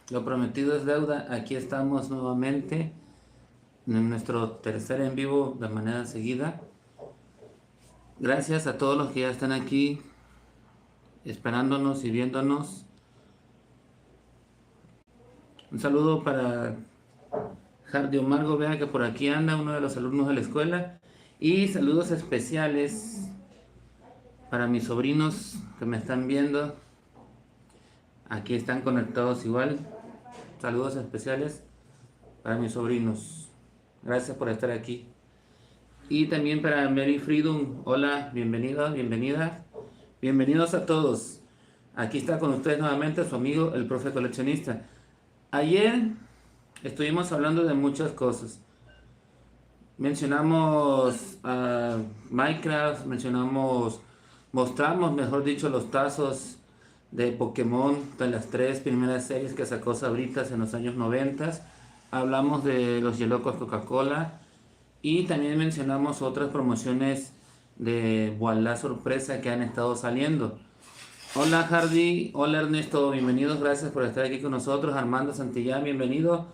Lo prometido es deuda. Aquí estamos nuevamente en nuestro tercer en vivo de manera seguida. Gracias a todos los que ya están aquí esperándonos y viéndonos. Un saludo para Jardio Margo, vea que por aquí anda uno de los alumnos de la escuela. Y saludos especiales para mis sobrinos que me están viendo. Aquí están conectados igual. Saludos especiales para mis sobrinos. Gracias por estar aquí. Y también para Mary Freedom, hola, bienvenido, bienvenida. Bienvenidos a todos. Aquí está con ustedes nuevamente su amigo, el profe coleccionista. Ayer estuvimos hablando de muchas cosas. Mencionamos Minecraft, mostramos, mejor dicho, los tazos de Pokémon de las tres primeras series que sacó Sabritas en los años 90. Hablamos de los Yelocos Coca-Cola. Y también mencionamos otras promociones de Voilà sorpresa que han estado saliendo. Hola Hardy, hola Ernesto, bienvenidos, gracias por estar aquí con nosotros. Armando Santillán, bienvenido.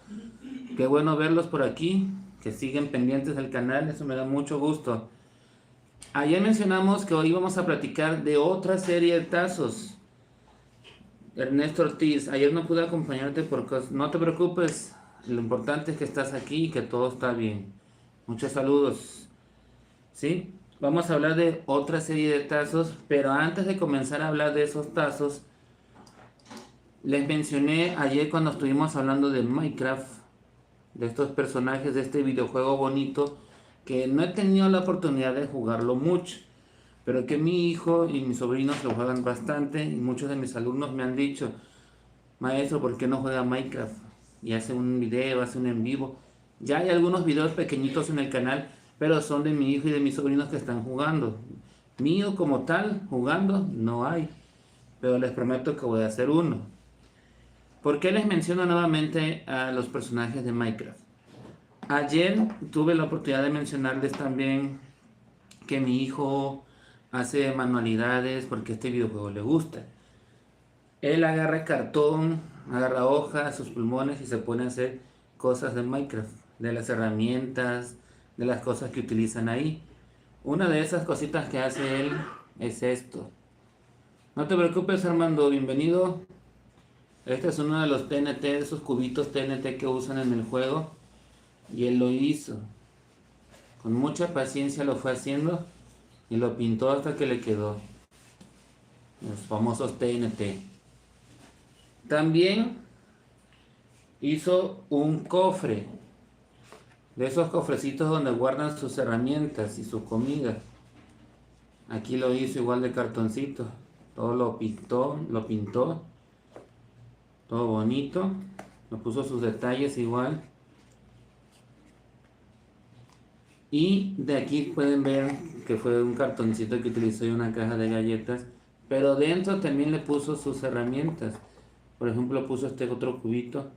Qué bueno verlos por aquí, que siguen pendientes del canal, eso me da mucho gusto. Ayer mencionamos que hoy vamos a platicar de otra serie de tazos. Ernesto Ortiz, ayer no pude acompañarte por cosas. No te preocupes, lo importante es que estás aquí y que todo está bien. Muchos saludos. ¿Sí? Vamos a hablar de otra serie de tazos, pero antes de comenzar a hablar de esos tazos, les mencioné ayer cuando estuvimos hablando de Minecraft, de estos personajes de este videojuego bonito, que no he tenido la oportunidad de jugarlo mucho, pero que mi hijo y mis sobrinos lo juegan bastante y muchos de mis alumnos me han dicho, maestro, ¿por qué no juega Minecraft? Y hace un video, hace un en vivo. Ya hay algunos videos pequeñitos en el canal, pero son de mi hijo y de mis sobrinos que están jugando. Mío como tal, jugando, no hay. Pero les prometo que voy a hacer uno. ¿Por qué les menciono nuevamente a los personajes de Minecraft? Ayer tuve la oportunidad de mencionarles también que mi hijo hace manualidades porque este videojuego le gusta. Él agarra cartón, agarra hojas, sus pulmones y se pone a hacer cosas de Minecraft, de las herramientas, de las cosas que utilizan ahí. Una de esas cositas que hace él es esto. No te preocupes, Armando, bienvenido. Este es uno de los TNT, de esos cubitos TNT que usan en el juego. Y él lo hizo. Con mucha paciencia lo fue haciendo y lo pintó hasta que le quedó. Los famosos TNT. También hizo un cofre, de esos cofrecitos donde guardan sus herramientas y su comida. Aquí lo hizo igual de cartoncito. Todo lo pintó, todo bonito. Le puso sus detalles igual. Y de aquí pueden ver que fue un cartoncito que utilizó y una caja de galletas. Pero dentro también le puso sus herramientas. Por ejemplo, puso este otro cubito,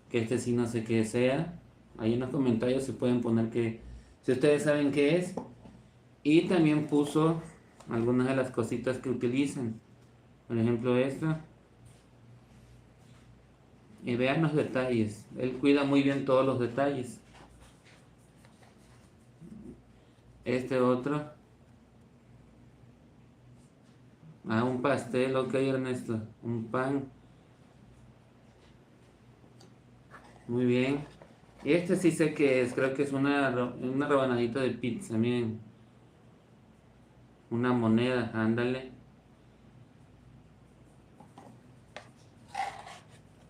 que este sí no sé qué sea. Ahí en los comentarios se pueden poner que, si ustedes saben qué es. Y también puso algunas de las cositas que utilizan. Por ejemplo esto. Y vean los detalles. Él cuida muy bien todos los detalles. Este otro. Ah, un pastel, ok Ernesto. Un pan. Muy bien. Y este sí sé que es. Creo que es una rebanadita de pizza. Miren. Una moneda. Ándale.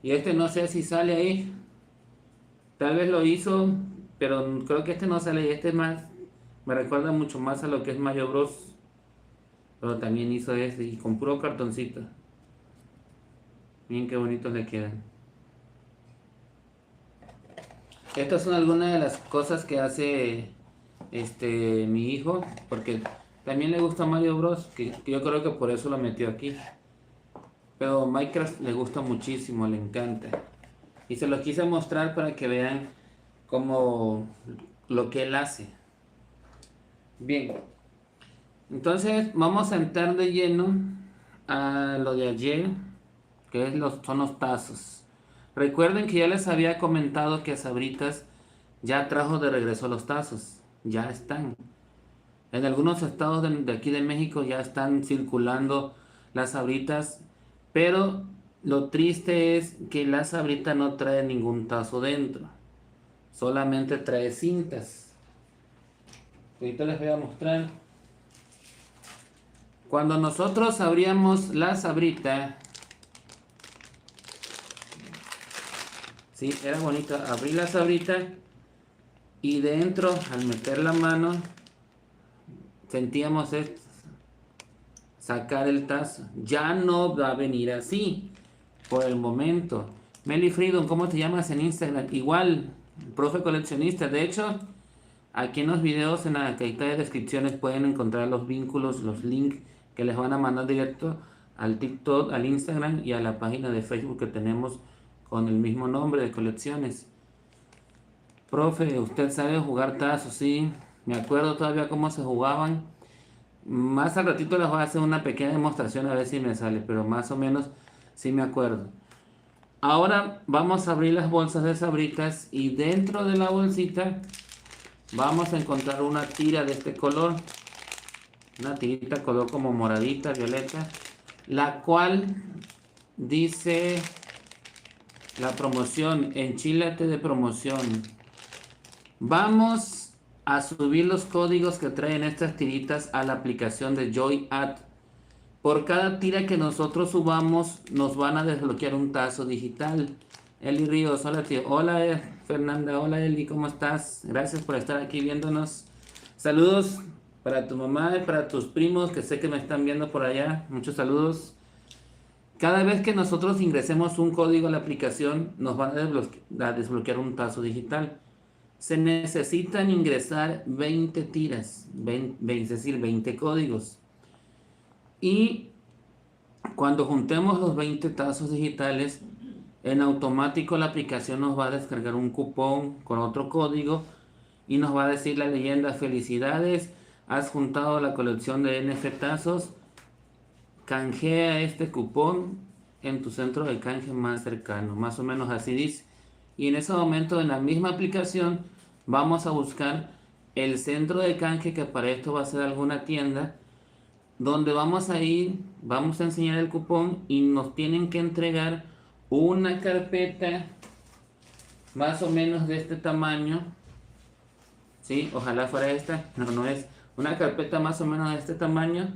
Y este no sé si sale ahí. Tal vez lo hizo, pero creo que este no sale. Y este más, me recuerda mucho más a lo que es Mario Bros. Pero también hizo este y con puro cartoncito. Miren qué bonitos le quedan. Estas son algunas de las cosas que hace mi hijo, porque también le gusta Mario Bros. Que yo creo que por eso lo metió aquí. Pero Minecraft le gusta muchísimo, le encanta. Y se los quise mostrar para que vean cómo lo que él hace. Bien, entonces vamos a entrar de lleno a lo de ayer. son los tazos. Recuerden que ya les había comentado que Sabritas ya trajo de regreso los tazos. Ya están. En algunos estados de aquí de México ya están circulando las Sabritas. Pero lo triste es que la Sabrita no trae ningún tazo dentro. Solamente trae cintas. Ahorita les voy a mostrar. Cuando nosotros abríamos la Sabrita, sí, era bonito abrir la Sabrita y dentro, al meter la mano, sentíamos esto, sacar el tazo. Ya no va a venir así, por el momento. Meli Freedom, ¿cómo te llamas en Instagram? Igual, profe coleccionista. De hecho, aquí en los videos, en la cajita de descripciones, pueden encontrar los vínculos, los links que les van a mandar directo al TikTok, al Instagram y a la página de Facebook que tenemos con el mismo nombre de colecciones. Profe, ¿usted sabe jugar tazos? Sí, me acuerdo todavía cómo se jugaban. Más al ratito les voy a hacer una pequeña demostración a ver si me sale, pero más o menos sí me acuerdo. Ahora vamos a abrir las bolsas de Sabritas y dentro de la bolsita vamos a encontrar una tira de este color. Una tirita color como moradita, violeta, la cual dice la promoción, enchilate de promoción. Vamos a subir los códigos que traen estas tiritas a la aplicación de JoyAd. Por cada tira que nosotros subamos, nos van a desbloquear un tazo digital. Eli Ríos, hola tío. Hola Fernanda, hola Eli, ¿cómo estás? Gracias por estar aquí viéndonos. Saludos para tu mamá y para tus primos que sé que me están viendo por allá. Muchos saludos. Cada vez que nosotros ingresemos un código a la aplicación, nos van a desbloquear un tazo digital. Se necesitan ingresar 20 tiras, es decir, 20 códigos. Y cuando juntemos los 20 tazos digitales, en automático la aplicación nos va a descargar un cupón con otro código y nos va a decir la leyenda: felicidades, has juntado la colección de NF tazos, canjea este cupón en tu centro de canje más cercano. Más o menos así dice. Y en ese momento, en la misma aplicación, vamos a buscar el centro de canje, que para esto va a ser alguna tienda, donde vamos a ir, vamos a enseñar el cupón y nos tienen que entregar una carpeta más o menos de este tamaño. ¿Sí? Ojalá fuera esta, no es. Una carpeta más o menos de este tamaño,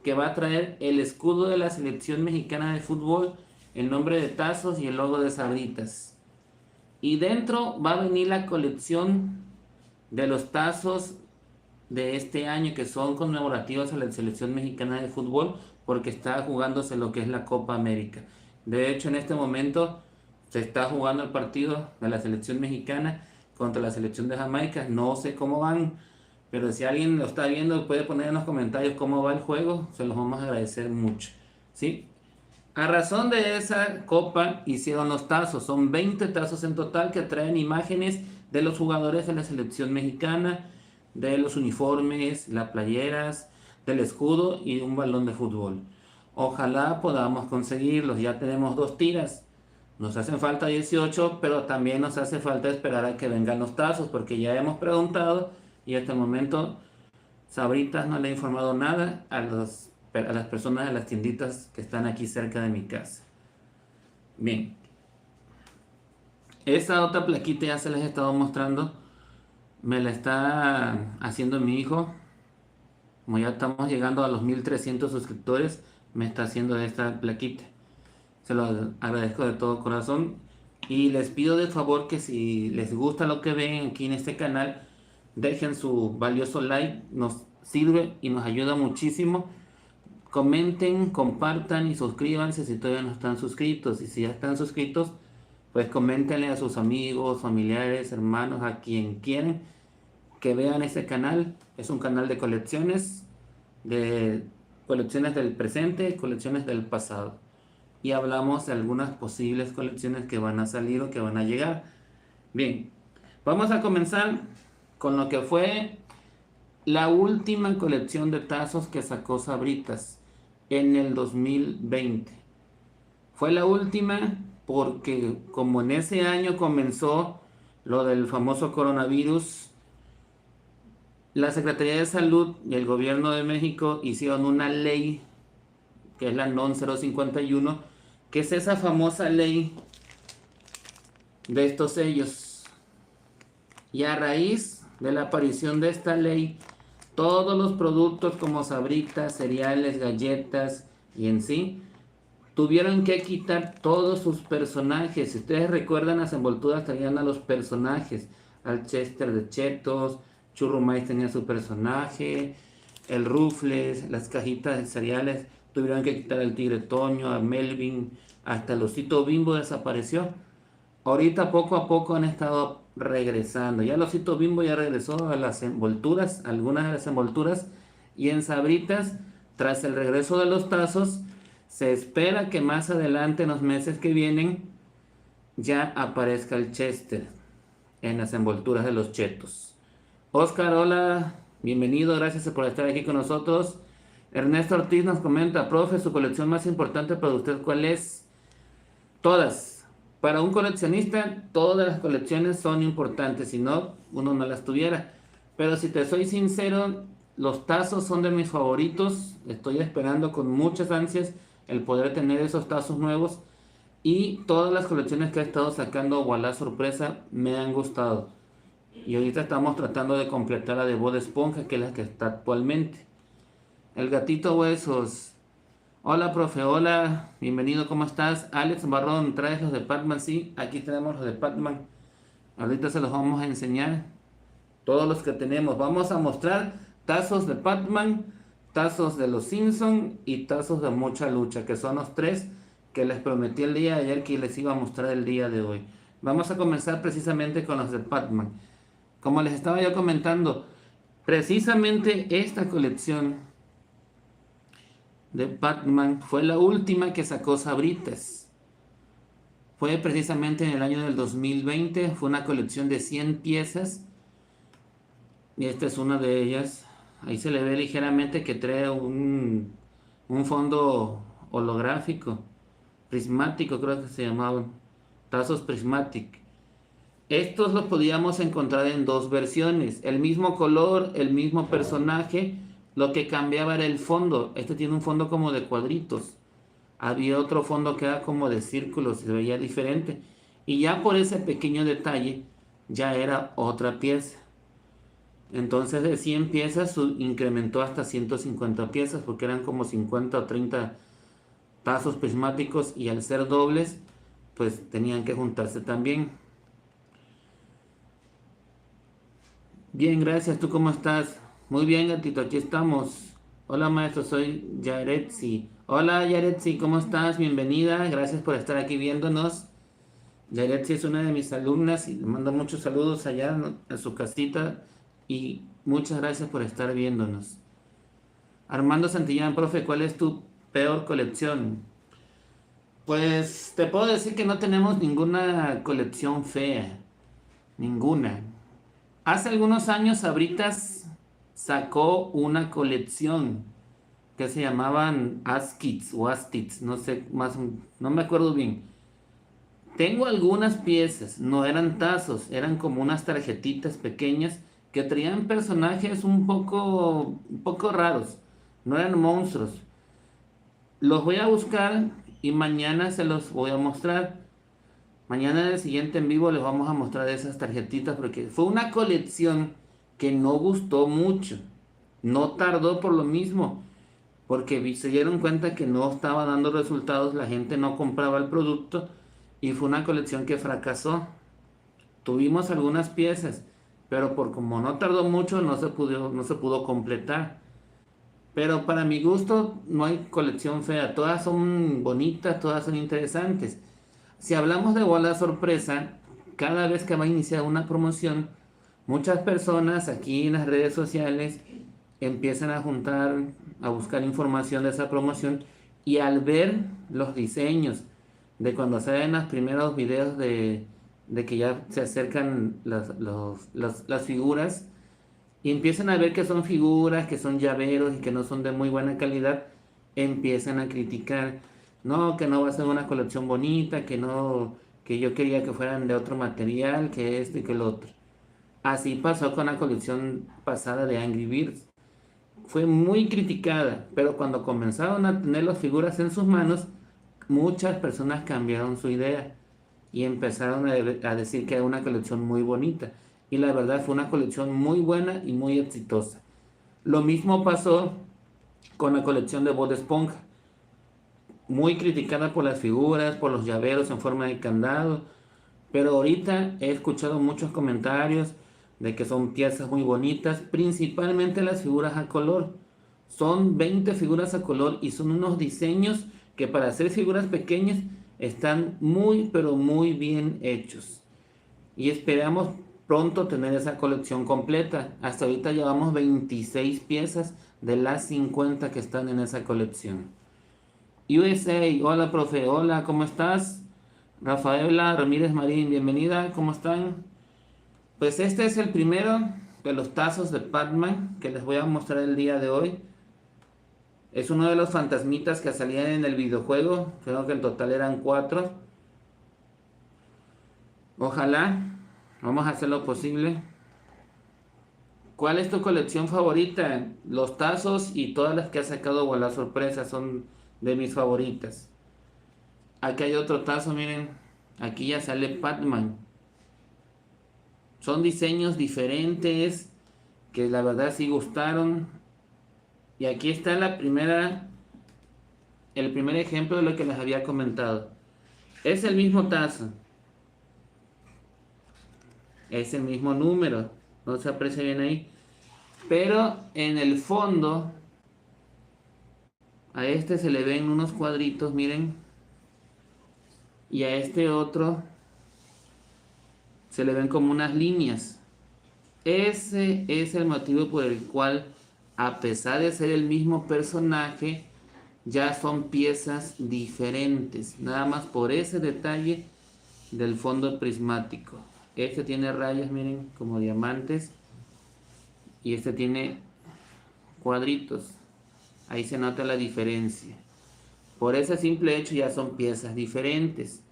que va a traer el escudo de la selección mexicana de fútbol, el nombre de tazos y el logo de Sabritas. Y dentro va a venir la colección de los tazos de este año, que son conmemorativos a la selección mexicana de fútbol, porque está jugándose lo que es la Copa América. De hecho, en este momento se está jugando el partido de la selección mexicana contra la selección de Jamaica. No sé cómo van, pero si alguien lo está viendo, puede poner en los comentarios cómo va el juego. Se los vamos a agradecer mucho, ¿sí? A razón de esa copa hicieron los tazos. Son 20 tazos en total, que traen imágenes de los jugadores de la selección mexicana, de los uniformes, las playeras, del escudo y un balón de fútbol. Ojalá podamos conseguirlos. Ya tenemos 2 tiras. Nos hacen falta 18, pero también nos hace falta esperar a que vengan los tazos, porque ya hemos preguntado y hasta el momento Sabritas no le ha informado nada a las personas de las tienditas que están aquí cerca de mi casa. Bien, esa otra plaquita ya se les he estado mostrando. Me la está haciendo mi hijo. Como ya estamos llegando a los 1300 suscriptores, me está haciendo esta plaquita. Se lo agradezco de todo corazón. Y les pido de favor que si les gusta lo que ven aquí en este canal, dejen su valioso like. Nos sirve y nos ayuda muchísimo. Comenten, compartan y suscríbanse si todavía no están suscritos. Y si ya están suscritos, pues coméntenle a sus amigos, familiares, hermanos, a quien quieren que vean este canal. Es un canal de colecciones del presente, colecciones del pasado. Y hablamos de algunas posibles colecciones que van a salir o que van a llegar. Bien, vamos a comenzar con lo que fue la última colección de tazos que sacó Sabritas en el 2020. Fue la última porque como en ese año comenzó lo del famoso coronavirus, la Secretaría de Salud y el Gobierno de México hicieron una ley, que es la NON 051, que es esa famosa ley de estos sellos. Y a raíz de la aparición de esta ley, todos los productos como sabritas, cereales, galletas y en sí, tuvieron que quitar todos sus personajes. Si ustedes recuerdan, las envolturas traían a los personajes. Al Chester de Chetos, Churrumais tenía su personaje, el Rufles, las cajitas de cereales, tuvieron que quitar al Tigre Toño, a Melvin, hasta el Osito Bimbo desapareció. Ahorita poco a poco han estado regresando. Ya el Osito Bimbo ya regresó a las envolturas, algunas de las envolturas, y en Sabritas, tras el regreso de los tazos, se espera que más adelante, en los meses que vienen, ya aparezca el Chester en las envolturas de los chetos. Oscar, hola, bienvenido, gracias por estar aquí con nosotros. Ernesto Ortiz nos comenta, profe, su colección más importante para usted, ¿cuál es? Todas. Para un coleccionista, todas las colecciones son importantes, si no, uno no las tuviera. Pero si te soy sincero, los tazos son de mis favoritos. Estoy esperando con muchas ansias el poder tener esos tazos nuevos. Y todas las colecciones que he estado sacando, Voilà sorpresa, me han gustado. Y ahorita estamos tratando de completar la de Bob Esponja, que es la que está actualmente. El gatito huesos. Hola, profe, hola, bienvenido, ¿cómo estás? Alex Barrón, ¿traes los de Pac-Man? Sí, aquí tenemos los de Pac-Man. Ahorita se los vamos a enseñar. Todos los que tenemos. Vamos a mostrar tazos de Pac-Man, tazos de los Simpsons y tazos de Mucha Lucha, que son los tres que les prometí el día de ayer que les iba a mostrar el día de hoy. Vamos a comenzar precisamente con los de Pac-Man. Como les estaba yo comentando, precisamente esta colección de Pac-Man fue la última que sacó Sabritas. Fue precisamente en el año del 2020, fue una colección de 100 piezas. Y esta es una de ellas. Ahí se le ve ligeramente que trae un fondo holográfico, prismático creo que se llamaban, tazos prismatic. Estos los podíamos encontrar en dos versiones, el mismo color, el mismo personaje, lo que cambiaba era el fondo. Este tiene un fondo como de cuadritos, había otro fondo que era como de círculos, se veía diferente, y ya por ese pequeño detalle ya era otra pieza. Entonces de 100 piezas incrementó hasta 150 piezas, porque eran como 50 o 30 tazos prismáticos, y al ser dobles pues tenían que juntarse también. Bien, gracias. ¿Tú cómo estás? Muy bien, gatito, aquí estamos. Hola, maestro, soy Yaretsi. Hola, Yaretsi, ¿cómo estás? Bienvenida, gracias por estar aquí viéndonos. Yaretsi es una de mis alumnas y le mando muchos saludos allá a su casita y muchas gracias por estar viéndonos. Armando Santillán, profe, ¿cuál es tu peor colección? Pues te puedo decir que no tenemos ninguna colección fea, ninguna. Hace algunos años Sabritas sacó una colección que se llamaban Askits o Astits, no sé, no me acuerdo bien. Tengo algunas piezas, no eran tazos, eran como unas tarjetitas pequeñas que traían personajes un poco raros, no eran monstruos. Los voy a buscar y mañana se los voy a mostrar. Mañana en el siguiente en vivo les vamos a mostrar esas tarjetitas porque fue una colección que no gustó mucho. No tardó por lo mismo, porque se dieron cuenta que no estaba dando resultados, la gente no compraba el producto y fue una colección que fracasó. Tuvimos algunas piezas, pero por como no tardó mucho no se pudo completar. Pero para mi gusto no hay colección fea, todas son bonitas, todas son interesantes. Si hablamos de Voilà sorpresa, cada vez que va a iniciar una promoción, muchas personas aquí en las redes sociales empiezan a juntar, a buscar información de esa promoción, y al ver los diseños de cuando salen los primeros videos de que ya se acercan las figuras, y empiezan a ver que son figuras, que son llaveros y que no son de muy buena calidad, empiezan a criticar. no, que no va a ser una colección bonita, que no, que yo quería que fueran de otro material, que este y que el otro. Así pasó con la colección pasada de Angry Birds. Fue muy criticada, pero cuando comenzaron a tener las figuras en sus manos, muchas personas cambiaron su idea y empezaron a decir que era una colección muy bonita. Y la verdad fue una colección muy buena y muy exitosa. Lo mismo pasó con la colección de Bob Esponja. Muy criticada por las figuras, por los llaveros en forma de candado. Pero ahorita he escuchado muchos comentarios de que son piezas muy bonitas, principalmente las figuras a color. Son 20 figuras a color y son unos diseños que para hacer figuras pequeñas están muy pero muy bien hechos. Y esperamos pronto tener esa colección completa. Hasta ahorita llevamos 26 piezas de las 50 que están en esa colección. USA, hola profe, hola, ¿cómo estás? Rafaela Ramírez Marín, bienvenida, ¿cómo están? Pues este es el primero de los tazos de Pac-Man que les voy a mostrar el día de hoy. Es uno de los fantasmitas que salían en el videojuego, creo que en total eran 4. Ojalá, vamos a hacer lo posible. ¿Cuál es tu colección favorita? Los tazos y todas las que ha sacado la sorpresa son de mis favoritas. Aquí hay otro tazo, miren, aquí ya sale Pac-Man. Son diseños diferentes que la verdad sí gustaron. Y aquí está el primer ejemplo de lo que les había comentado. Es el mismo tazo. Es el mismo número. No se aprecia bien ahí. Pero en el fondo, a este se le ven unos cuadritos, miren. Y a este otro se le ven como unas líneas. Ese es el motivo por el cual, a pesar de ser el mismo personaje, ya son piezas diferentes. Nada más por ese detalle del fondo prismático. Este tiene rayas, miren, como diamantes. Y este tiene cuadritos. Ahí se nota la diferencia. Por ese simple hecho ya son piezas diferentes.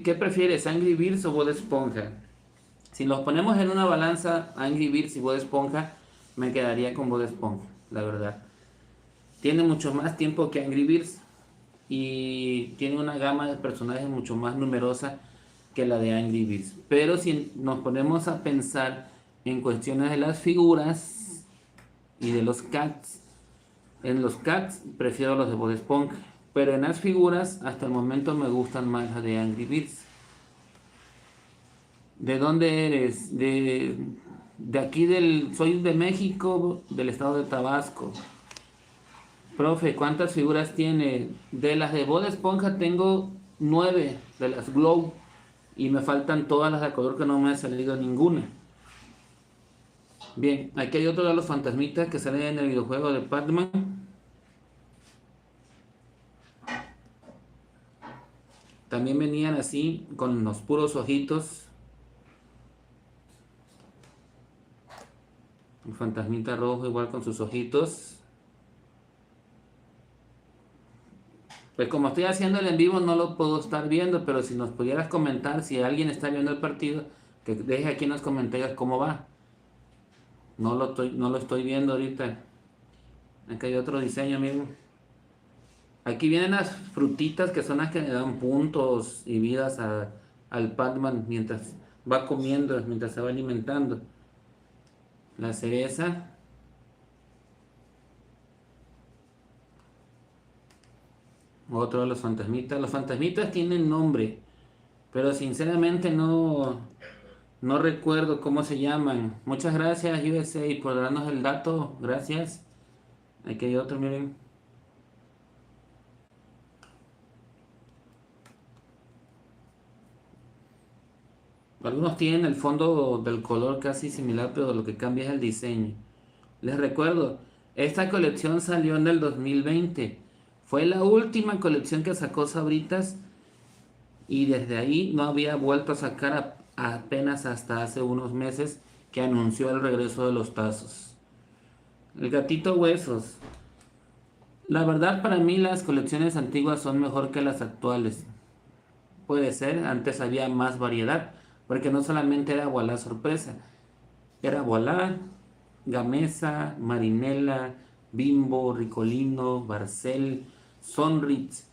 ¿Qué prefieres, Angry Birds o Bob Esponja? Si los ponemos en una balanza, Angry Birds y Bob Esponja, me quedaría con Bob Esponja, la verdad. Tiene mucho más tiempo que Angry Birds y tiene una gama de personajes mucho más numerosa que la de Angry Birds. Pero si nos ponemos a pensar en cuestiones de las figuras y de los cats, en los cats prefiero los de Bob Esponja, pero en las figuras hasta el momento me gustan más las de Angry Birds. ¿De dónde eres? De aquí soy de México, del estado de Tabasco. Profe, ¿cuántas figuras tiene? De las de Bob Esponja tengo 9 de las Glow y me faltan todas las de color que no me ha salido ninguna. Bien, aquí hay otro de los fantasmitas que salen en el videojuego de Pac-Man. También venían así, con los puros ojitos. Un fantasmita rojo igual con sus ojitos. Pues como estoy haciendo el en vivo no lo puedo estar viendo, pero si nos pudieras comentar, si alguien está viendo el partido, que deje aquí en los comentarios cómo va. No lo estoy viendo ahorita. Aquí hay otro diseño, miren. Aquí vienen las frutitas que son las que le dan puntos y vidas al Pac-Man mientras va comiendo, mientras se va alimentando. La cereza. Otro de los fantasmitas. Los fantasmitas tienen nombre, pero sinceramente no recuerdo cómo se llaman. Muchas gracias USA por darnos el dato. Gracias. Aquí hay otro, miren. Algunos tienen el fondo del color casi similar, pero lo que cambia es el diseño. Les recuerdo, esta colección salió en el 2020. Fue la última colección que sacó Sabritas y desde ahí no había vuelto a sacar apenas hasta hace unos meses que anunció el regreso de los tazos. El gatito huesos. La verdad, para mí las colecciones antiguas son mejor que las actuales. Puede ser, antes había más variedad, porque no solamente era Voilà sorpresa, era Voilà, Gamesa, Marinela, Bimbo, Ricolino, Barcel, Sonritz,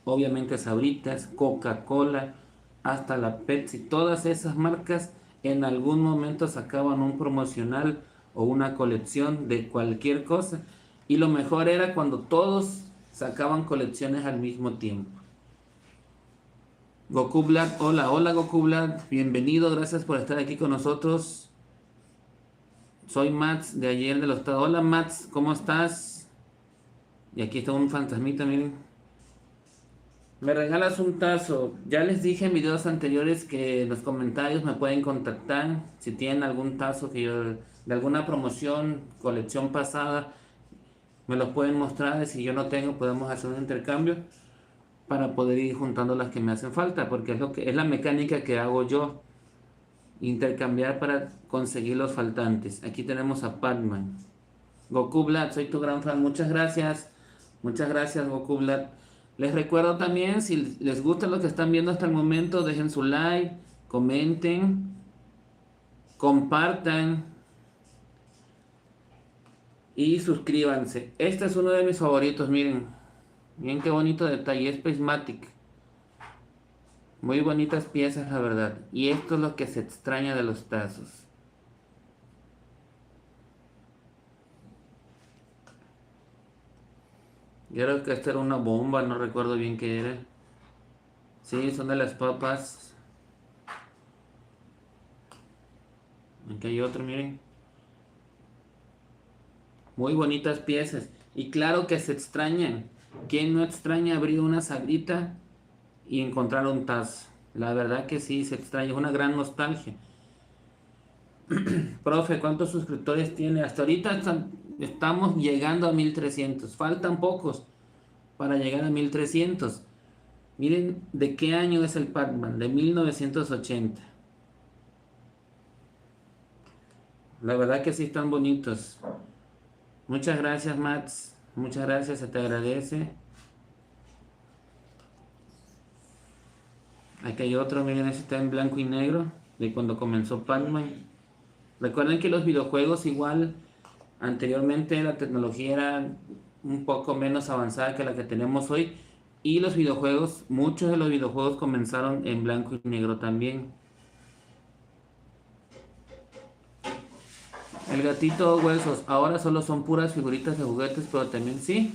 obviamente Sabritas, Coca-Cola, hasta la Pepsi. Todas esas marcas en algún momento sacaban un promocional o una colección de cualquier cosa. Y lo mejor era cuando todos sacaban colecciones al mismo tiempo. Goku Black, hola, hola Goku Black, bienvenido, gracias por estar aquí con nosotros. Soy Mats de ayer de los Estados. Hola Mats, ¿cómo estás? Y aquí está un fantasmita, miren. Me regalas un tazo. Ya les dije en videos anteriores que en los comentarios me pueden contactar si tienen algún tazo que yo, de alguna promoción, colección pasada, me los pueden mostrar. Y si yo no tengo, podemos hacer un intercambio para poder ir juntando las que me hacen falta, porque es lo que es la mecánica que hago yo, intercambiar para conseguir los faltantes. Aquí tenemos a Pac-Man. Goku Vlad, soy tu gran fan, muchas gracias Goku Vlad. Les recuerdo también, si les gusta lo que están viendo hasta el momento, dejen su like, comenten, compartan y suscríbanse. Este es uno de mis favoritos, miren, miren qué bonito detalle, es Prismatic. Muy bonitas piezas, la verdad. Y esto es lo que se extraña de los tazos. Yo creo que esta era una bomba, no recuerdo bien qué era. Sí, son de las papas. Aquí hay otro, miren. Muy bonitas piezas. Y claro que se extrañan. ¿Quién no extraña abrir una sabrita y encontrar un tazo? La verdad que sí, se extraña. Es una gran nostalgia. Profe, ¿cuántos suscriptores tiene? Hasta ahorita estamos llegando a 1300. Faltan pocos para llegar a 1300. Miren de qué año es el Pac-Man. De 1980. La verdad que sí están bonitos. Muchas gracias, Mats. Muchas gracias, se te agradece. Aquí hay otro, miren, ese está en blanco y negro, de cuando comenzó Pac-Man. Recuerden que los videojuegos igual, anteriormente la tecnología era un poco menos avanzada que la que tenemos hoy. Y los videojuegos, muchos de los videojuegos comenzaron en blanco y negro también. El gatito huesos, ahora solo son puras figuritas de juguetes, pero también sí.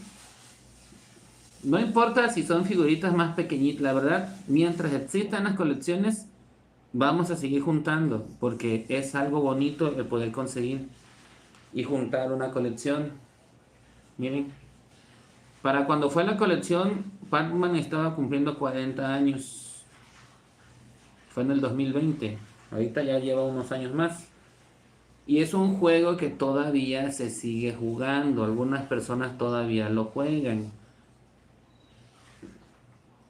No importa si son figuritas más pequeñitas, la verdad, mientras existan las colecciones, vamos a seguir juntando, porque es algo bonito el poder conseguir y juntar una colección. Miren, para cuando fue la colección, Pac-Man estaba cumpliendo 40 años. Fue en el 2020, ahorita ya lleva unos años más. Y es un juego que todavía se sigue jugando, algunas personas todavía lo juegan.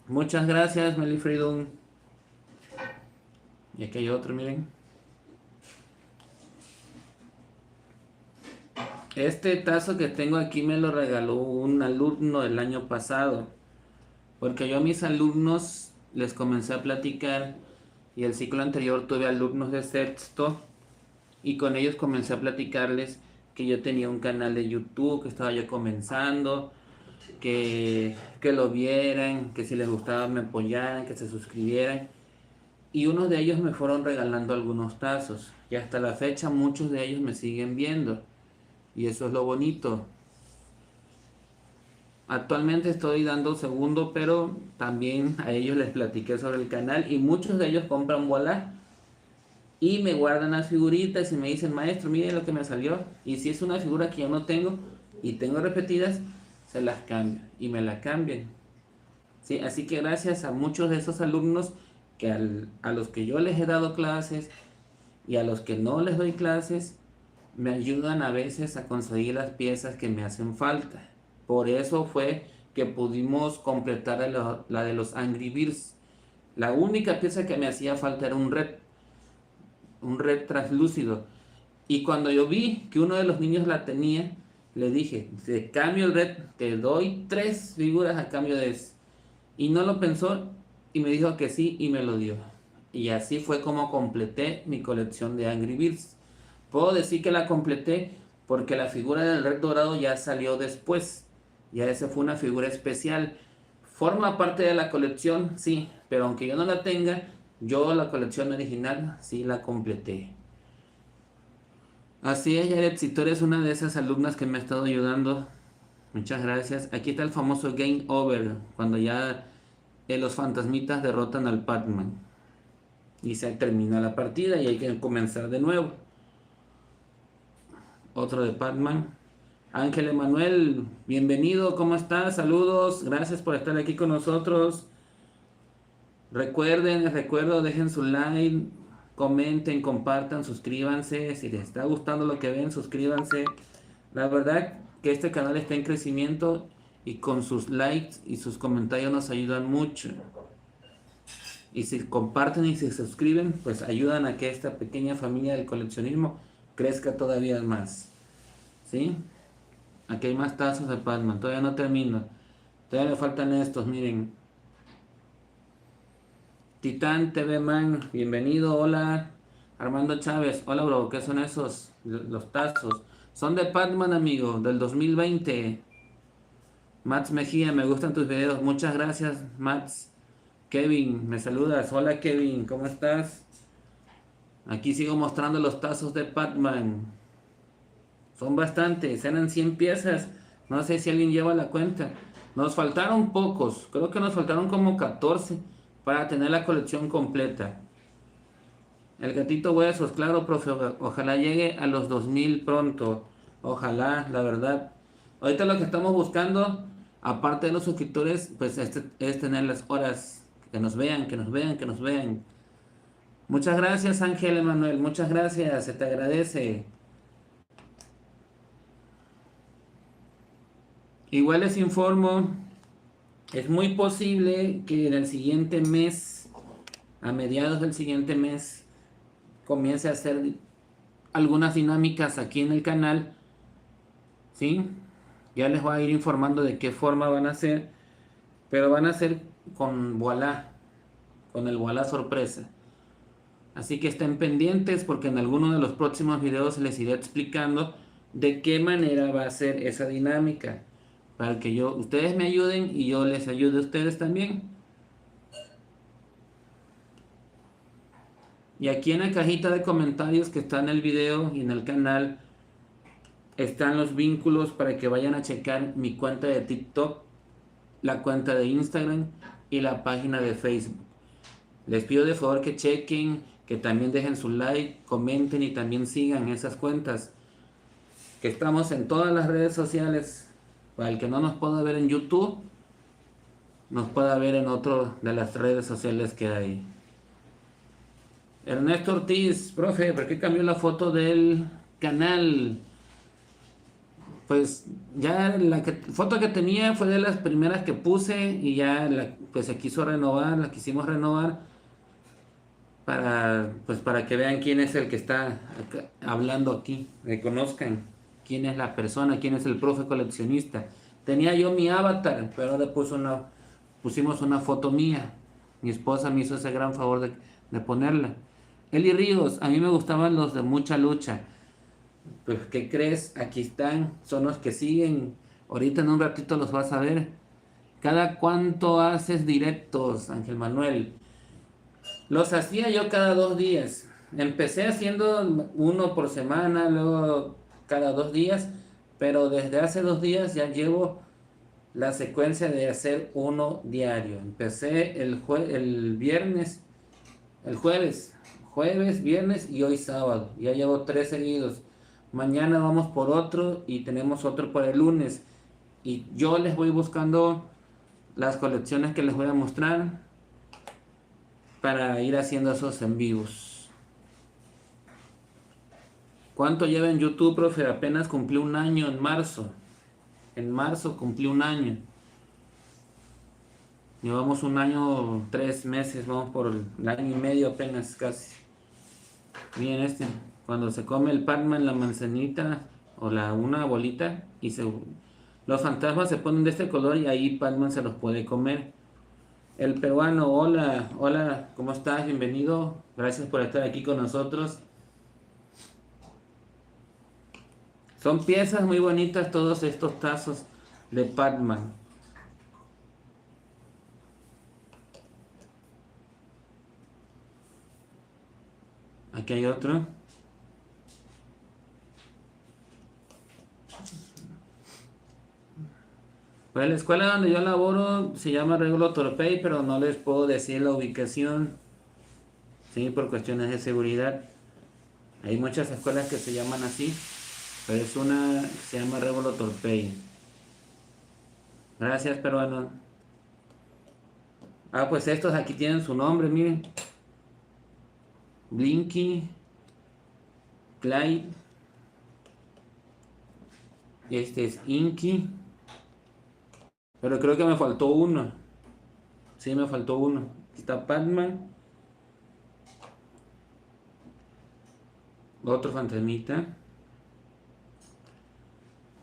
Muchas gracias, Meli Freedom. Y aquí hay otro, miren. Este tazo que tengo aquí me lo regaló un alumno el año pasado. Porque yo a mis alumnos les comencé a platicar. Y el ciclo anterior tuve alumnos de sexto. Y con ellos comencé a platicarles que yo tenía un canal de YouTube, que estaba yo comenzando. Que lo vieran, que si les gustaba me apoyaran, que se suscribieran. Y unos de ellos me fueron regalando algunos tazos. Y hasta la fecha muchos de ellos me siguen viendo. Y eso es lo bonito. Actualmente estoy dando segundo, pero también a ellos les platiqué sobre el canal. Y muchos de ellos compran Voilà. Y me guardan las figuritas y me dicen, maestro, mire lo que me salió. Y si es una figura que yo no tengo y tengo repetidas, se las cambio. Y me la cambian. ¿Sí? Así que gracias a muchos de esos alumnos que a los que yo les he dado clases y a los que no les doy clases, me ayudan a veces a conseguir las piezas que me hacen falta. Por eso fue que pudimos completar la de los Angry Birds. La única pieza que me hacía falta era un red translúcido. Y cuando yo vi que uno de los niños la tenía, Le dije, te cambio el red, te doy 3 figuras a cambio de eso. Y no lo pensó y me dijo que sí y me lo dio. Y así fue como completé mi colección de Angry Birds. Puedo decir que la completé porque la figura del red dorado ya salió después. Ya esa fue una figura especial. Forma parte de la colección, sí, pero aunque yo no la tenga, yo la colección original sí la completé. Así es, Yaret, si tú eres una de esas alumnas que me ha estado ayudando, muchas gracias. Aquí está el famoso Game Over, cuando ya los fantasmitas derrotan al Pac-Man. Y se termina la partida y hay que comenzar de nuevo. Otro de Pac-Man. Ángel Emanuel, bienvenido, ¿cómo estás? Saludos, gracias por estar aquí con nosotros. Recuerden, les recuerdo, dejen su like, comenten, compartan, suscríbanse. Si les está gustando lo que ven, suscríbanse. La verdad que este canal está en crecimiento y con sus likes y sus comentarios nos ayudan mucho. Y si comparten y se suscriben, pues ayudan a que esta pequeña familia del coleccionismo crezca todavía más. ¿Sí? Aquí hay más tazos de Pac-Man, todavía no termino. Todavía me faltan estos, miren. Titán TV Man, bienvenido, hola. Armando Chávez, hola bro, ¿qué son esos? Los tazos. Son de Pac-Man, amigo, del 2020. Mats Mejía, me gustan tus videos, muchas gracias, Mats. Kevin, me saludas, hola Kevin, ¿cómo estás? Aquí sigo mostrando los tazos de Pac-Man. Son bastantes, eran 100 piezas. No sé si alguien lleva la cuenta. Nos faltaron pocos, creo que nos faltaron como 14 para tener la colección completa. El gatito huesos, claro, profe, ojalá llegue a los 2000 pronto. Ojalá, la verdad. Ahorita lo que estamos buscando, aparte de los suscriptores, pues es tener las horas. Que nos vean, que nos vean, que nos vean. Muchas gracias, Ángel Emanuel, muchas gracias, se te agradece. Igual les informo, es muy posible que en el siguiente mes, a mediados del siguiente mes, comience a hacer algunas dinámicas aquí en el canal, ¿sí? Ya les voy a ir informando de qué forma van a ser, pero van a ser con Voilà, con el Voilà sorpresa. Así que estén pendientes porque en alguno de los próximos videos les iré explicando de qué manera va a ser esa dinámica. Para que ustedes me ayuden y yo les ayude a ustedes también. Y aquí en la cajita de comentarios que está en el video y en el canal están los vínculos para que vayan a checar mi cuenta de TikTok, la cuenta de Instagram y la página de Facebook. Les pido de favor que chequen, que también dejen su like, comenten y también sigan esas cuentas. Que estamos en todas las redes sociales. Para el que no nos pueda ver en YouTube, nos pueda ver en otra de las redes sociales que hay. Ernesto Ortiz, profe, ¿por qué cambió la foto del canal? Pues ya la foto que tenía fue de las primeras que puse y ya pues se quiso renovar, la quisimos renovar para que vean quién es el que está hablando aquí, reconozcan quién es la persona, quién es el profe coleccionista. Tenía yo mi avatar, pero ahora pusimos una foto mía. Mi esposa me hizo ese gran favor de ponerla. Eli Ríos, a mí me gustaban los de Mucha Lucha. Pues, ¿qué crees? Aquí están, son los que siguen. Ahorita en un ratito los vas a ver. ¿Cada cuánto haces directos, Ángel Manuel? Los hacía yo cada 2 días. Empecé haciendo uno por semana, luego cada 2 días, pero desde hace 2 días ya llevo la secuencia de hacer uno diario. Empecé el viernes, el jueves, viernes y hoy sábado. Ya llevo 3 seguidos. Mañana vamos por otro y tenemos otro por el lunes. Y yo les voy buscando las colecciones que les voy a mostrar para ir haciendo esos en vivos. ¿Cuánto lleva en YouTube, profe? Apenas cumplí un año en marzo. En marzo cumplí un año. Llevamos un año, 3 meses, vamos por el año y medio apenas casi. Miren cuando se come el Pac-Man, la manzanita, o una bolita, y los fantasmas se ponen de este color y ahí Pac-Man se los puede comer. El peruano, hola, hola, ¿cómo estás? Bienvenido, gracias por estar aquí con nosotros. Son piezas muy bonitas todos estos tazos de Pac-Man. Aquí hay otro. Pues la escuela donde yo laboro se llama Regulo Torpey, pero no les puedo decir la ubicación, sí, por cuestiones de seguridad. Hay muchas escuelas que se llaman así, pero es una que se llama Regulo Torpey. Gracias, peruano. Ah, pues estos aquí tienen su nombre, miren. Blinky, Clyde, este es Inky, pero creo que me faltó uno. Sí, me faltó uno. Aquí está Pac-Man, otro fantasmita.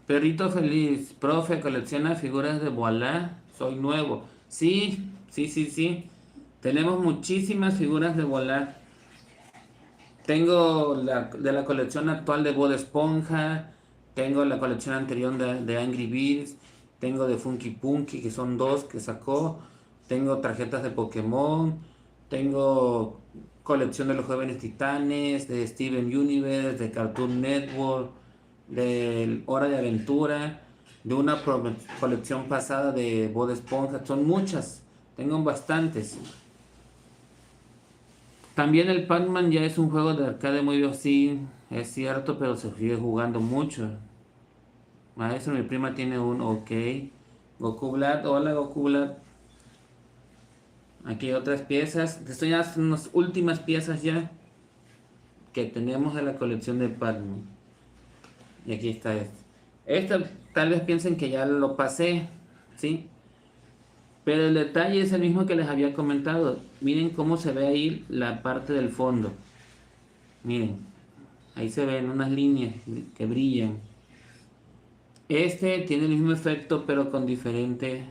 Perrito feliz, profe, colecciona figuras de Voilà, soy nuevo. Sí, sí, sí, sí. Tenemos muchísimas figuras de Voilà. Tengo de la colección actual de Bob Esponja, tengo la colección anterior de Angry Birds, tengo de Funky Punky, que son dos que sacó, tengo tarjetas de Pokémon, tengo colección de los Jóvenes Titanes, de Steven Universe, de Cartoon Network, de Hora de Aventura, de una colección pasada de Bob Esponja, son muchas, tengo bastantes. También el Pac-Man ya es un juego de arcade muy viejo, sí, es cierto, pero se sigue jugando mucho. Maestro, mi prima tiene un, ok. Goku Black, hola Goku Black. Aquí hay otras piezas. Estoy haciendo unas últimas piezas ya que tenemos de la colección de Pac-Man. Y aquí está este. Esta tal vez piensen que ya lo pasé, ¿sí? Pero el detalle es el mismo que les había comentado. Miren cómo se ve ahí la parte del fondo. Miren. Ahí se ven unas líneas que brillan. Este tiene el mismo efecto, pero con diferente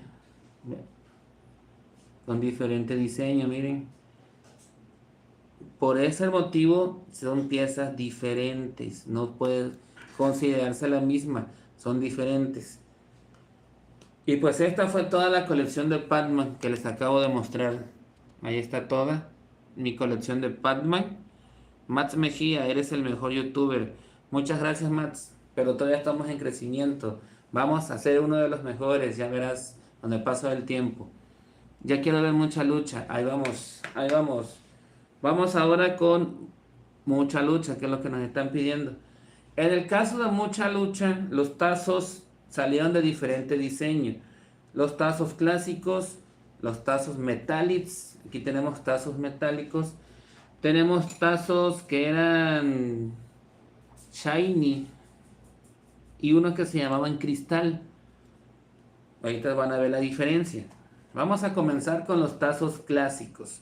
diseño, miren. Por ese motivo son piezas diferentes. No puede considerarse la misma. Son diferentes. Y pues esta fue toda la colección de Pac-Man que les acabo de mostrar. Ahí está toda mi colección de Pac-Man. Mats Mejía, eres el mejor youtuber. Muchas gracias, Mats, pero todavía estamos en crecimiento. Vamos a ser uno de los mejores, ya verás, con el paso del tiempo. Ya quiero ver mucha lucha. Ahí vamos, ahí vamos. Vamos ahora con mucha lucha, que es lo que nos están pidiendo. En el caso de mucha lucha, los tazos salieron de diferente diseño. Los tazos clásicos, los tazos metallics. Aquí tenemos tazos metálicos. Tenemos tazos que eran shiny y unos que se llamaban cristal. Ahorita van a ver la diferencia. Vamos a comenzar con los tazos clásicos,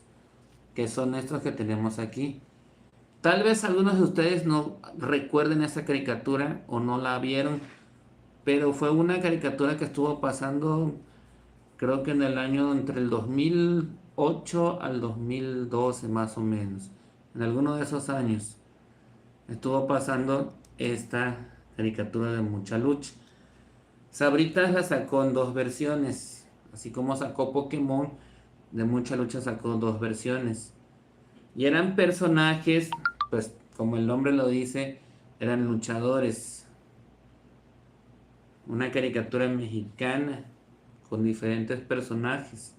que son estos que tenemos aquí. Tal vez algunos de ustedes no recuerden esa caricatura o no la vieron, pero fue una caricatura que estuvo pasando, creo que en el año entre el 2008 al 2012 más o menos. En alguno de esos años estuvo pasando esta caricatura de mucha lucha. Sabritas la sacó en dos versiones, así como sacó Pokémon, de mucha lucha sacó dos versiones. Y eran personajes, pues como el nombre lo dice, eran luchadores. Una caricatura mexicana con diferentes personajes.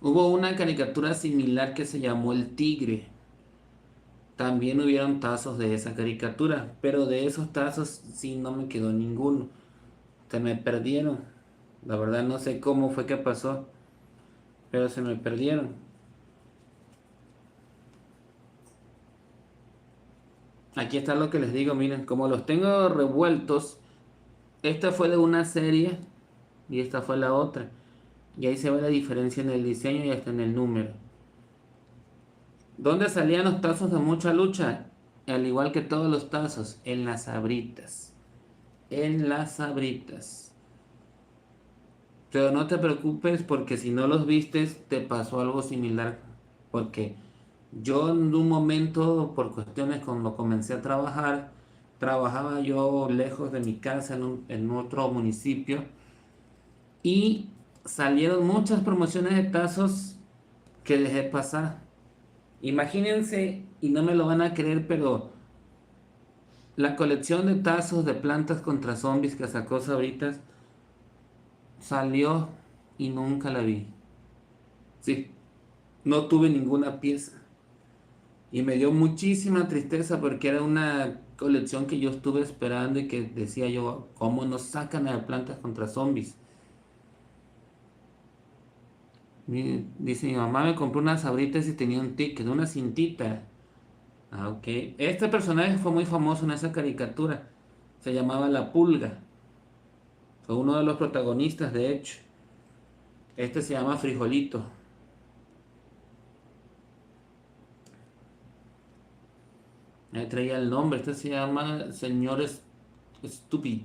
Hubo una caricatura similar que se llamó El Tigre. También hubieron tazos de esa caricatura, pero de esos tazos sí no me quedó ninguno. Se me perdieron. La verdad no sé cómo fue que pasó, pero se me perdieron. Aquí está lo que les digo, miren, como los tengo revueltos, esta fue de una serie y esta fue la otra. Y ahí se ve la diferencia en el diseño y hasta en el número. ¿Dónde salían los tazos de mucha lucha? al igual que todos los tazos, en las Sabritas. En las Sabritas. Pero no te preocupes porque si no los vistes te pasó algo similar. Porque yo en un momento, por cuestiones cuando comencé a trabajar, trabajaba yo lejos de mi casa en otro municipio y salieron muchas promociones de tazos que dejé pasar. Imagínense, y no me lo van a creer, pero la colección de tazos de Plantas contra Zombies que sacó Sabritas salió y nunca la vi. Sí, no tuve ninguna pieza. Y me dio muchísima tristeza porque era una colección que yo estuve esperando y que decía yo, ¿cómo nos sacan a Plantas contra Zombies? Dice mi mamá me compró unas Sabritas y tenía un ticket, una cintita. Ah, ok. Este personaje fue muy famoso en esa caricatura. Se llamaba La Pulga. Fue uno de los protagonistas, de hecho. Este se llama Frijolito. Ahí traía el nombre. Este se llama Señores Stupid.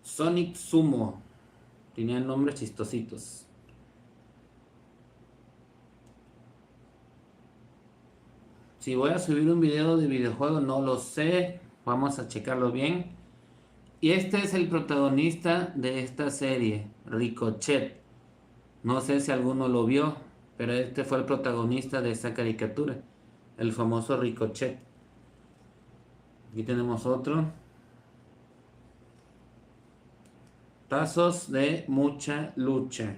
Sonic Sumo. Tenían nombres chistositos. Si voy a subir un video de videojuego, no lo sé. Vamos a checarlo bien. Y este es el protagonista de esta serie, Ricochet. No sé si alguno lo vio, pero este fue el protagonista de esta caricatura, el famoso Ricochet. Aquí tenemos otro. Tazos de mucha lucha.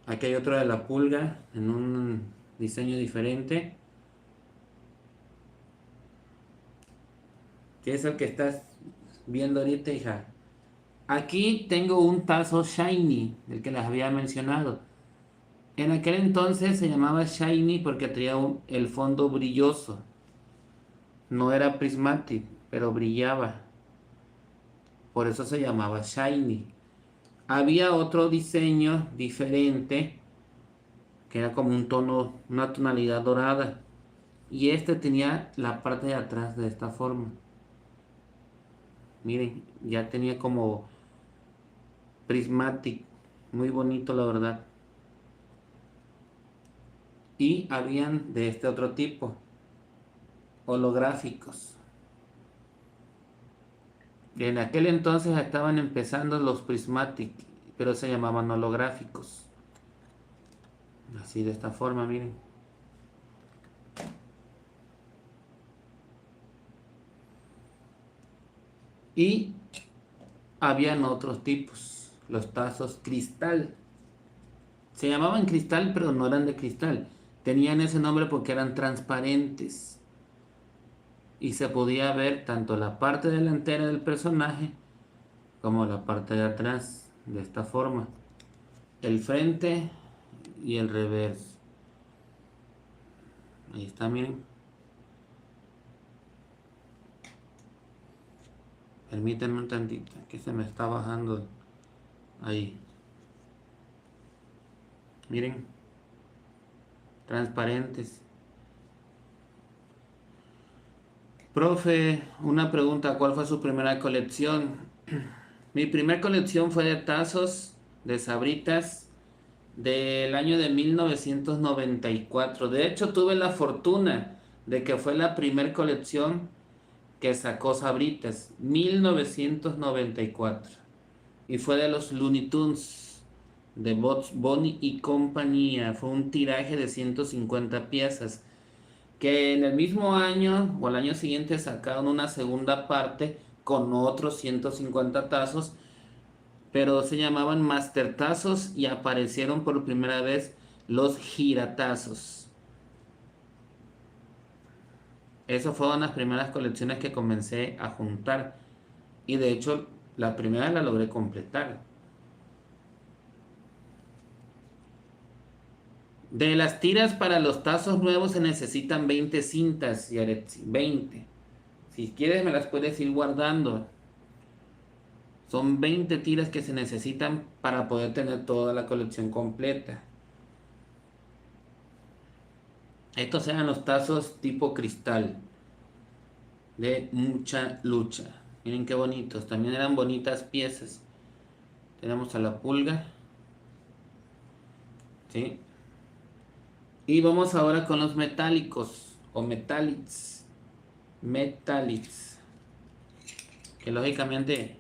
Aquí hay otro de la pulga en un diseño diferente. ¿Qué es el que estás viendo ahorita, hija? Aquí tengo un tazo shiny, el que les había mencionado. En aquel entonces se llamaba shiny porque tenía el fondo brilloso. No era prismatic, pero brillaba. Por eso se llamaba shiny. Había otro diseño diferente que era como un tono, una tonalidad dorada. Y este tenía la parte de atrás de esta forma. Miren, ya tenía como prismatic. Muy bonito, la verdad. Y habían de este otro tipo, holográficos. En aquel entonces estaban empezando los prismatic, pero se llamaban holográficos. Así de esta forma, miren. Y habían otros tipos, los tazos cristal. Se llamaban cristal, pero no eran de cristal. Tenían ese nombre porque eran transparentes. Y se podía ver tanto la parte delantera del personaje como la parte de atrás, de esta forma. El frente y el reverso. Ahí está, miren. Permítanme un tantito, que se me está bajando ahí. Miren, transparentes. Profe, una pregunta, ¿cuál fue su primera colección? Mi primera colección fue de tazos de Sabritas del año de 1994. De hecho, tuve la fortuna de que fue la primera colección que sacó Sabritas, 1994. Y fue de los Looney Tunes, de Bugs Bunny y compañía. Fue un tiraje de 150 piezas. Que en el mismo año o al año siguiente sacaron una segunda parte con otros 150 tazos, pero se llamaban Master Tazos y aparecieron por primera vez los giratazos. Esas fueron las primeras colecciones que comencé a juntar y de hecho la primera la logré completar. De las tiras para los tazos nuevos se necesitan 20 cintas, Yaretsi, 20. Si quieres me las puedes ir guardando. Son 20 tiras que se necesitan para poder tener toda la colección completa. Estos eran los tazos tipo cristal de mucha lucha. Miren qué bonitos. También eran bonitas piezas. Tenemos a la pulga. ¿Sí? Y vamos ahora con los metálicos o metallics. Metallics. Que lógicamente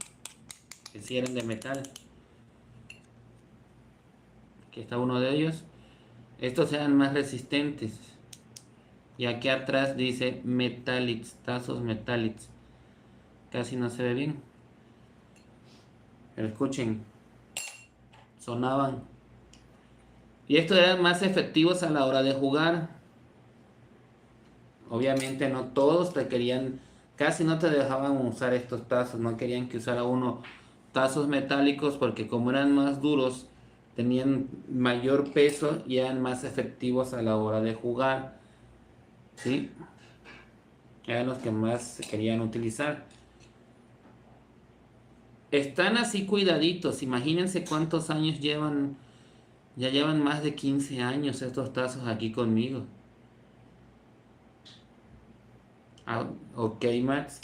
que sí eran de metal. Aquí está uno de ellos. Estos eran más resistentes. Y aquí atrás dice metallics. Tazos metallics. Casi no se ve bien. Pero escuchen. Sonaban. Y estos eran más efectivos a la hora de jugar. Obviamente no todos te querían, casi no te dejaban usar estos tazos, no querían que usara uno tazos metálicos porque como eran más duros, tenían mayor peso y eran más efectivos a la hora de jugar, ¿sí? Eran los que más se querían utilizar. Están así cuidaditos, imagínense cuántos años llevan, ya llevan más de 15 años estos tazos aquí conmigo. Ah, ok, Max.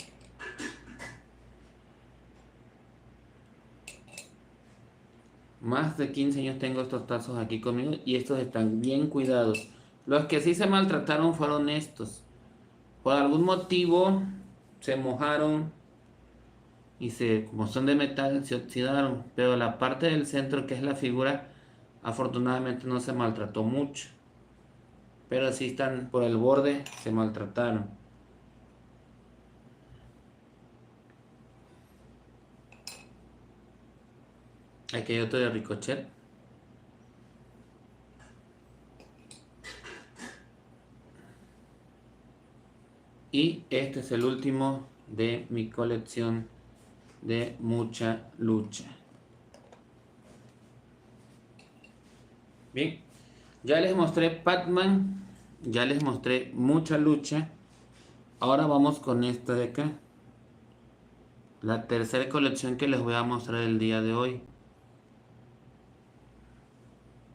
Más de 15 años tengo estos tazos aquí conmigo y estos están bien cuidados. Los que sí se maltrataron fueron estos. Por algún motivo se mojaron y como son de metal, se oxidaron. Pero la parte del centro, que es la figura, afortunadamente no se maltrató mucho. Pero sí están por el borde, se maltrataron. Aquí hay otro de Ricochet. Y este es el último de mi colección de mucha lucha. Bien, ya les mostré Pac-Man, ya les mostré mucha lucha. Ahora vamos con esta de acá. La tercera colección que les voy a mostrar el día de hoy.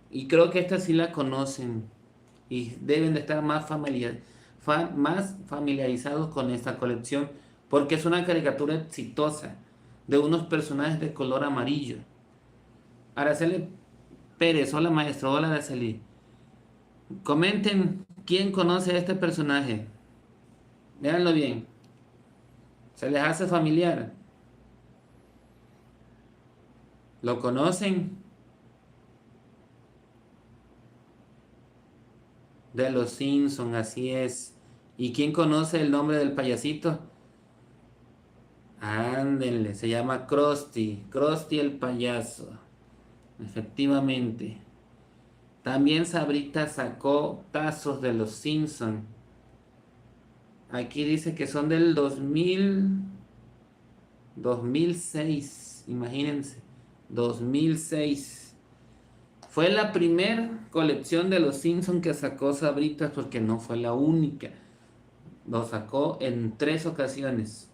Y creo que esta sí la conocen. Y deben de estar más familiarizados con esta colección. Porque es una caricatura exitosa. De unos personajes de color amarillo. Araceli Pérez, hola maestro, hola Araceli. Comenten quién conoce a este personaje. Véanlo bien. ¿Se les hace familiar? ¿Lo conocen? De los Simpson, así es. ¿Y quién conoce el nombre del payasito? Ándenle, se llama Krusty. Krusty el payaso. Efectivamente. También Sabrita sacó tazos de los Simpson. Aquí dice que son del 2006. Imagínense. 2006. Fue la primera colección de los Simpsons que sacó Sabritas porque no fue la única. Lo sacó en 3 ocasiones.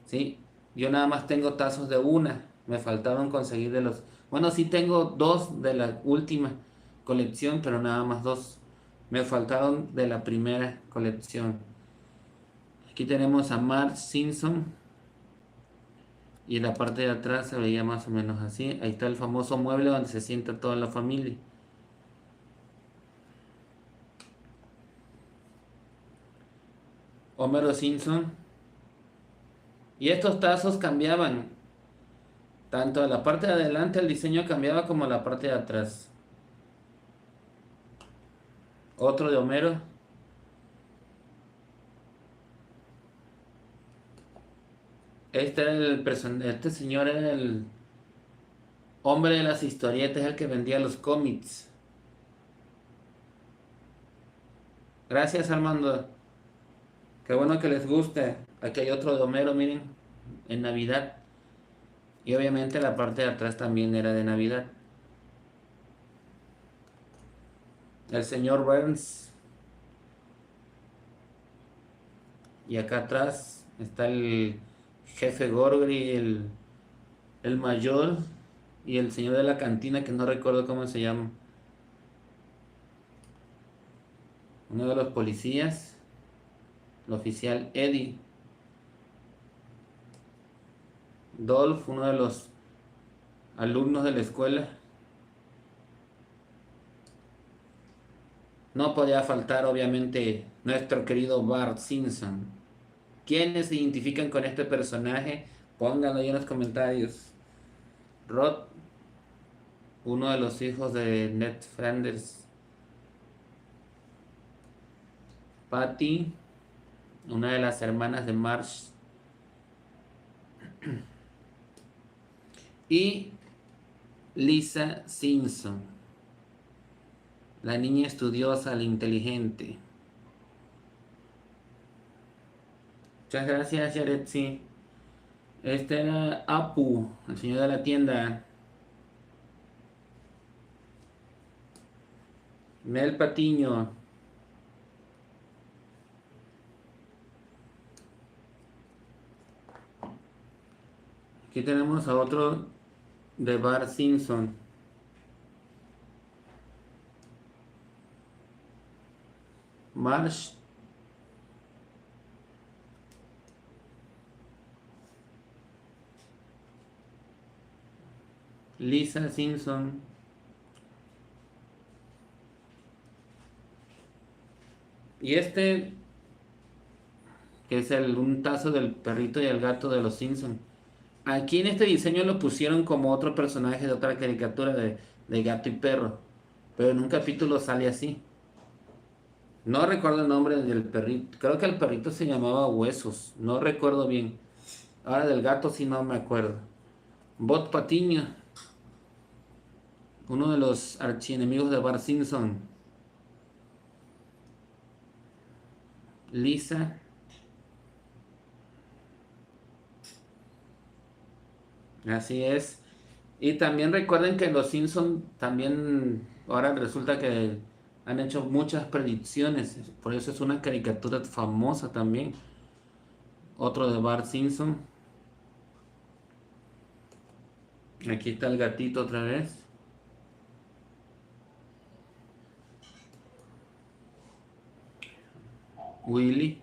¿Sí? Yo nada más tengo tazos de una. Me faltaron conseguir de los... Bueno, sí tengo 2 de la última colección, pero nada más 2. Me faltaron de la primera colección. Aquí tenemos a Marge Simpson. Y en la parte de atrás se veía más o menos así. Ahí está el famoso mueble donde se sienta toda la familia. Homero Simpson. Y estos tazos cambiaban. Tanto a la parte de adelante el diseño cambiaba como a la parte de atrás. Otro de Homero. Este señor era el hombre de las historietas, el que vendía los cómics. Gracias, Armando. Qué bueno que les guste. Aquí hay otro de Homero, miren, en Navidad. Y obviamente la parte de atrás también era de Navidad. El señor Burns. Y acá atrás está el jefe Gorgory, el mayor y el señor de la cantina que no recuerdo cómo se llama. uno de los policías, el oficial Eddie. Dolph, uno de los alumnos de la escuela. No podía faltar, obviamente, nuestro querido Bart Simpson. ¿Quiénes se identifican con este personaje? Pónganlo ahí en los comentarios. Rod, uno de los hijos de Ned Flanders. Patty, una de las hermanas de Marge. Y Lisa Simpson, la niña estudiosa, la inteligente. Muchas gracias, Yaretsi. Este era Apu, el señor de la tienda. Mel Patiño. Aquí tenemos a otro de Bart Simpson. Marge. Lisa Simpson. Y este, que es un tazo del perrito y el gato de los Simpson. Aquí en este diseño lo pusieron como otro personaje de otra caricatura de gato y perro. Pero en un capítulo sale así. No recuerdo el nombre del perrito. Creo que el perrito se llamaba Huesos. No recuerdo bien. Ahora del gato sí no me acuerdo. Bot Patiño, uno de los archienemigos de Bart Simpson. Lisa. Así es. Y también recuerden que los Simpson también ahora resulta que han hecho muchas predicciones. Por eso es una caricatura famosa también. Otro de Bart Simpson. Aquí está el gatito otra vez. Willy.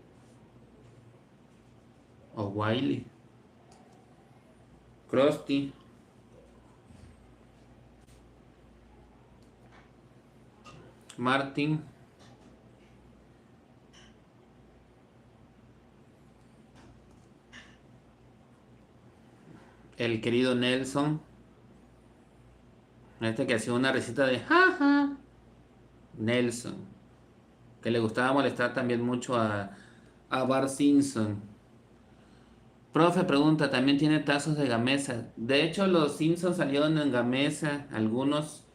O Wiley. Krusty. Martin. El querido Nelson. Este que hacía una receta de jaja. Nelson. Que le gustaba molestar también mucho a Bart Simpson. Profe pregunta, ¿también tiene tazos de Gamesa? De hecho, los Simpsons salieron en Gamesa, algunos.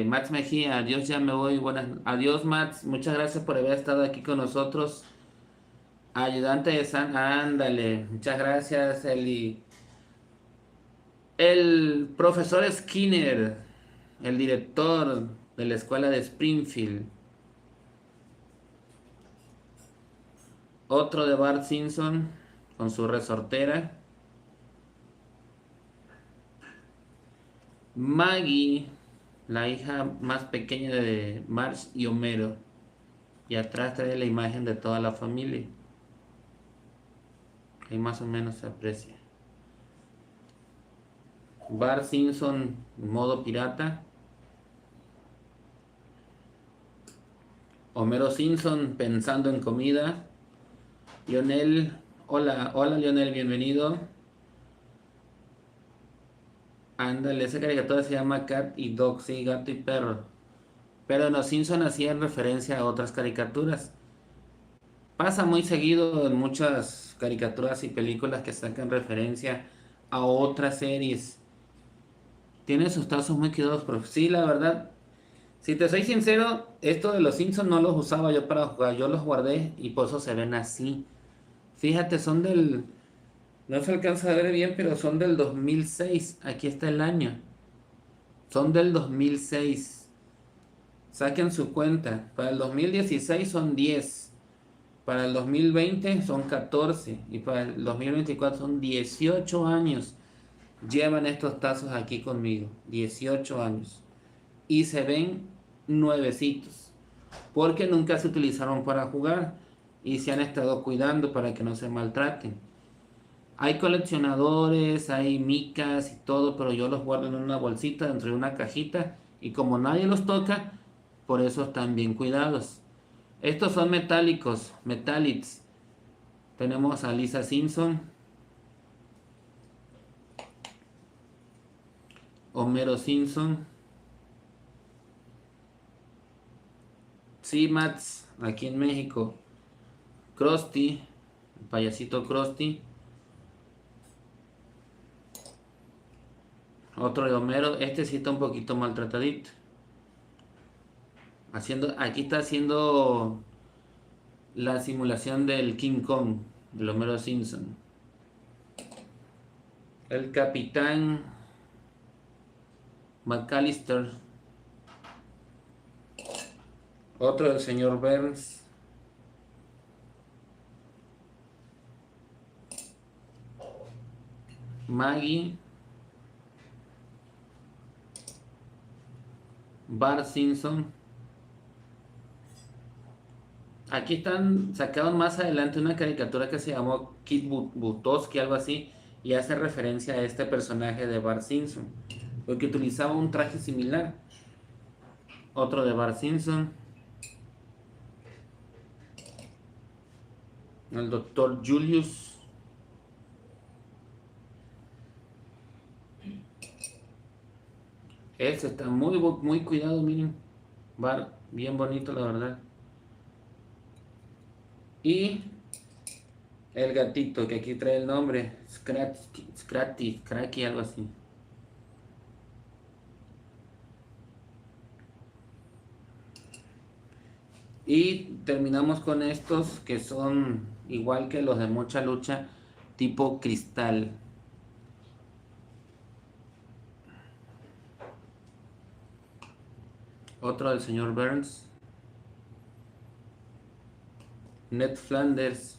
Max Mejía, adiós, ya me voy. Buenas, adiós, Max. Muchas gracias por haber estado aquí con nosotros. Ayudante de San, ándale. Muchas gracias, Eli. El profesor Skinner, el director de la escuela de Springfield. Otro de Bart Simpson con su resortera. Maggie, la hija más pequeña de Marge y Homero. Y atrás trae la imagen de toda la familia. Ahí más o menos se aprecia. Bart Simpson modo pirata. Homero Simpson pensando en comida. Lionel, hola, hola Lionel, bienvenido. Ándale, esa caricatura se llama Cat y Dog, sí, gato y perro. Pero los Simpson hacían referencia a otras caricaturas. Pasa muy seguido en muchas caricaturas y películas que sacan referencia a otras series. Tiene sus tazos muy quedados, pero sí, la verdad, si te soy sincero, esto de los Simpsons no los usaba yo para jugar, yo los guardé y por eso se ven así. Fíjate, son del, no se alcanza a ver bien, pero son del 2006. Aquí está el año. Son del 2006. Saquen su cuenta. Para el 2016 son 10. Para el 2020 son 14. Y para el 2024 son 18 años. Llevan estos tazos aquí conmigo. 18 años. Y se ven nuevecitos. porque nunca se utilizaron para jugar y se han estado cuidando para que no se maltraten. Hay coleccionadores, hay micas y todo, pero yo los guardo en una bolsita dentro de una cajita y como nadie los toca, por eso están bien cuidados. Estos son metálicos, metallics. Tenemos a Lisa Simpson, Homero Simpson, C-Mats aquí en México, Krusty, el payasito Krusty, otro de Homero, este sí está un poquito maltratadito. Aquí está haciendo la simulación del King Kong, del Homero Simpson. El Capitán McAllister, otro del señor Burns, Maggie, Bart Simpson. Aquí están sacados más adelante una caricatura que se llamó Kid Butowski, algo así, y hace referencia a este personaje de Bart Simpson, porque utilizaba un traje similar. Otro de Bart Simpson, el Dr. Julius, este está muy cuidado, miren, Bart, bien bonito la verdad. Y el gatito, que aquí trae el nombre, Cracky, algo así. Y terminamos con estos que son igual que los de Mucha Lucha, tipo cristal. Otro del señor Burns, Ned Flanders.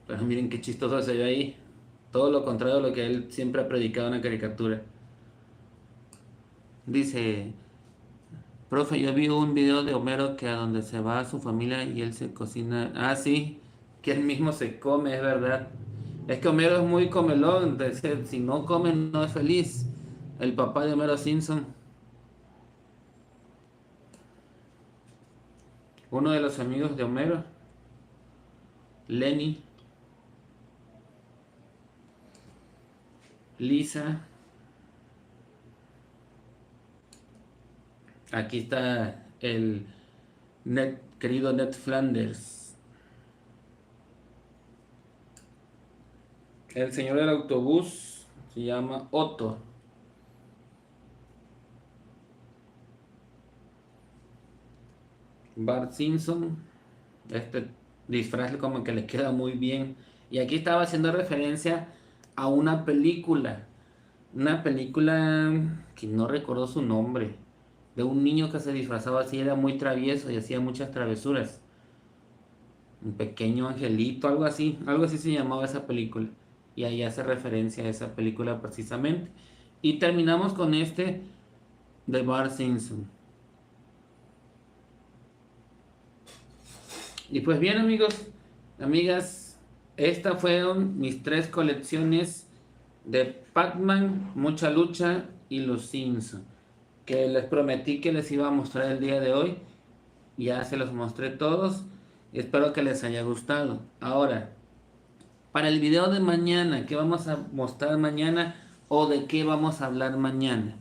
Pero miren qué chistoso se ve ahí. Todo lo contrario a lo que él siempre ha predicado en la caricatura. Dice: profe, yo vi un video de Homero que a donde se va a su familia y él se cocina. Ah, sí, que él mismo se come, es verdad. Es que Homero es muy comelón. Si no come, no es feliz. El papá de Homero Simpson. Uno de los amigos de Homero, Lenny, Lisa. Aquí está el querido Ned Flanders. El señor del autobús se llama Otto. Bart Simpson. Este disfraz como que le queda muy bien. Y aquí estaba haciendo referencia a una película. Una película que no recuerdo su nombre. De un niño que se disfrazaba así, era muy travieso y hacía muchas travesuras. Un pequeño angelito, algo así se llamaba esa película. Y ahí hace referencia a esa película precisamente. Y terminamos con este de Bart Simpson. Y pues bien, amigos, amigas, estas fueron mis 3 colecciones de Pac-Man, Mucha Lucha y Los Simpson, que les prometí que les iba a mostrar el día de hoy. Ya se los mostré todos. Espero que les haya gustado. Ahora, para el video de mañana, ¿qué vamos a mostrar mañana o de qué vamos a hablar mañana?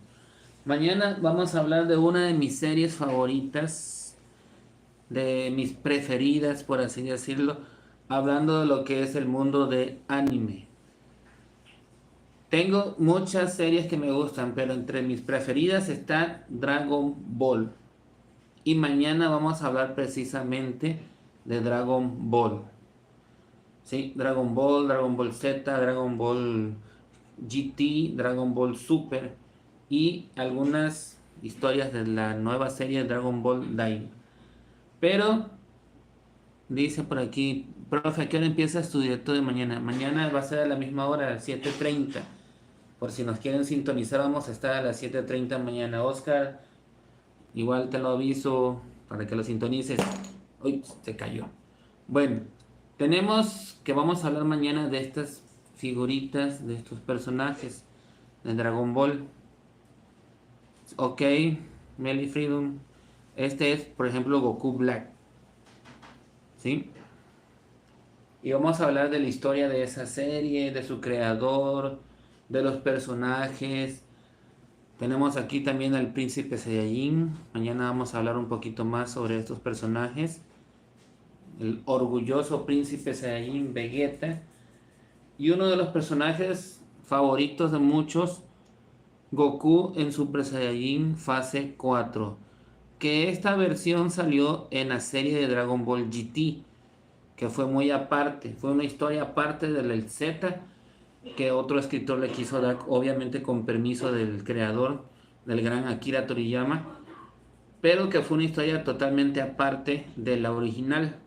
Mañana vamos a hablar de una de mis series favoritas, de mis preferidas, por así decirlo, hablando de lo que es el mundo de anime. Tengo muchas series que me gustan, pero entre mis preferidas está Dragon Ball. Y mañana vamos a hablar precisamente de Dragon Ball. ¿Sí? Dragon Ball, Dragon Ball Z, Dragon Ball GT, Dragon Ball Super y algunas historias de la nueva serie Dragon Ball Daima. Pero dice por aquí: profe, ¿a qué hora empieza tu directo de mañana? Mañana va a ser a la misma hora, a las 7:30. Por si nos quieren sintonizar, vamos a estar a las 7:30 mañana. Oscar, Igual te lo aviso para que lo sintonices. Uy, se cayó. Bueno, tenemos que vamos a hablar mañana de estas figuritas, de estos personajes de Dragon Ball. Ok, Melly Freedom. Este es, por ejemplo, Goku Black. ¿Sí? Y vamos a hablar de la historia de esa serie, de su creador, de los personajes. Tenemos aquí también al Príncipe Saiyajin. Mañana vamos a hablar un poquito más sobre estos personajes. El orgulloso Príncipe Saiyajin Vegeta. Y uno de los personajes favoritos de muchos, Goku en Super Saiyajin fase 4. Que esta versión salió en la serie de Dragon Ball GT, que fue muy aparte, fue una historia aparte del Z, que otro escritor le quiso dar, obviamente con permiso del creador, del gran Akira Toriyama, pero que fue una historia totalmente aparte de la original,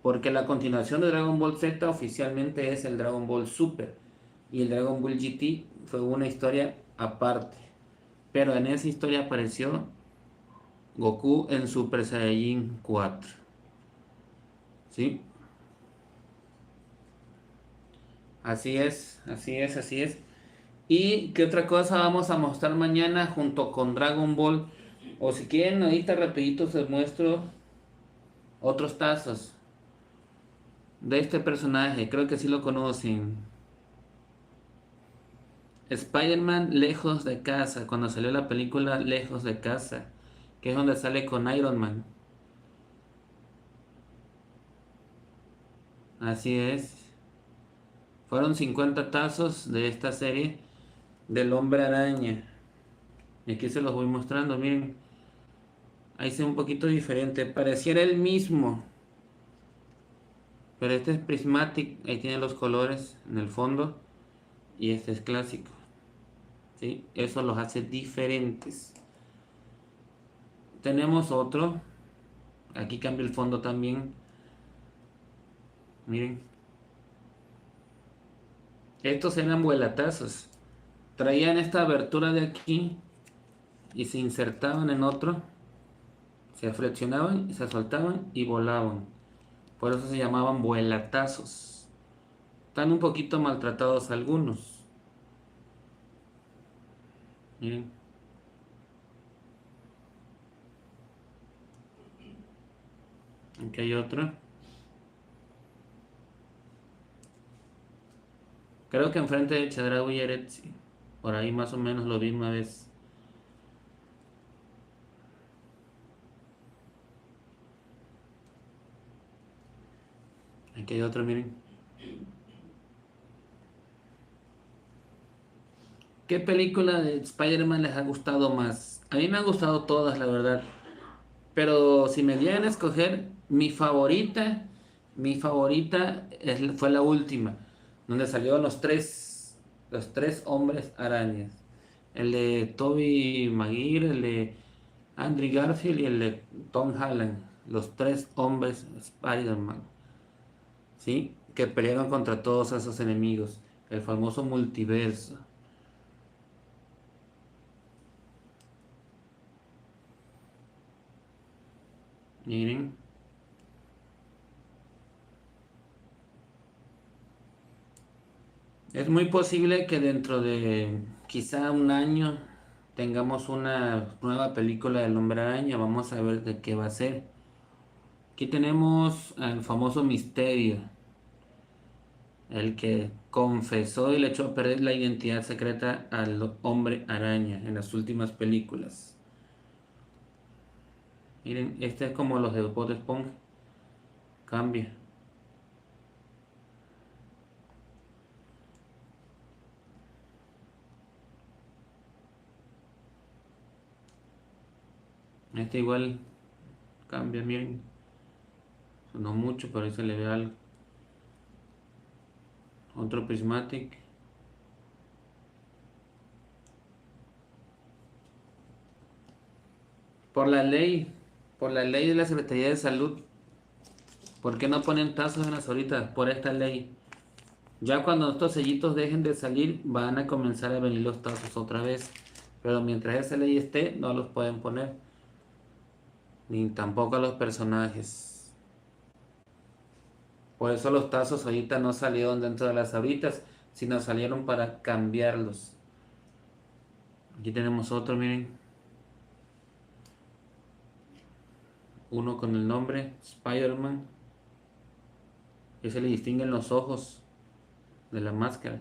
porque la continuación de Dragon Ball Z oficialmente es el Dragon Ball Super, y el Dragon Ball GT fue una historia aparte, pero en esa historia apareció Goku en Super Saiyajin 4, ¿sí? Así es, así es, así es. ¿Y qué otra cosa vamos a mostrar mañana junto con Dragon Ball? O si quieren, ahorita rapidito les muestro otros tazos de este personaje. Creo que sí lo conocen. Spider-Man Lejos de Casa, cuando salió la película Lejos de Casa, que es donde sale con Iron Man. Así es. Fueron 50 tazos de esta serie del Hombre Araña. Y aquí se los voy mostrando, miren. Ahí se ve un poquito diferente. Pareciera el mismo. Pero este es Prismatic. Ahí tiene los colores en el fondo. Y este es clásico. ¿Sí? Eso los hace diferentes. Tenemos otro. Aquí cambia el fondo también. Miren. Estos eran vuelatazos. Traían esta abertura de aquí. Y se insertaban en otro. Se flexionaban y se soltaban y volaban. Por eso se llamaban vuelatazos. Están un poquito maltratados algunos. Miren. Aquí hay otro. Creo que enfrente de Chedraui y Eretzi. Por ahí más o menos lo vi una vez. Aquí hay otro, miren. ¿Qué película de Spider-Man les ha gustado más? A mí me han gustado todas, la verdad. Pero si me dieran a escoger, fue la última, donde salieron los tres hombres arañas. El de Tobey Maguire, el de Andrew Garfield y el de Tom Holland. Los tres hombres Spider-Man, ¿sí? Que pelearon contra todos esos enemigos. El famoso multiverso. Miren. Es muy posible que dentro de quizá un año tengamos una nueva película del Hombre Araña. Vamos a ver de qué va a ser. Aquí tenemos al famoso Misterio, el que confesó y le echó a perder la identidad secreta al Hombre Araña en las últimas películas. Miren, este es como los de Bob Esponja. Cambia. Este igual cambia, miren. No mucho, pero ahí se le ve algo. Otro Prismatic. Por la ley, por la ley de la Secretaría de Salud, ¿por qué no ponen tazos en las horitas? Por esta ley. Ya cuando estos sellitos dejen de salir, van a comenzar a venir los tazos otra vez. Pero mientras esa ley esté, no los pueden poner. ni tampoco a los personajes. Por eso los tazos ahorita no salieron dentro de las sabritas, sino salieron para cambiarlos. Aquí tenemos otro, miren. Uno con el nombre Spider-Man. Que se le distinguen los ojos de la máscara.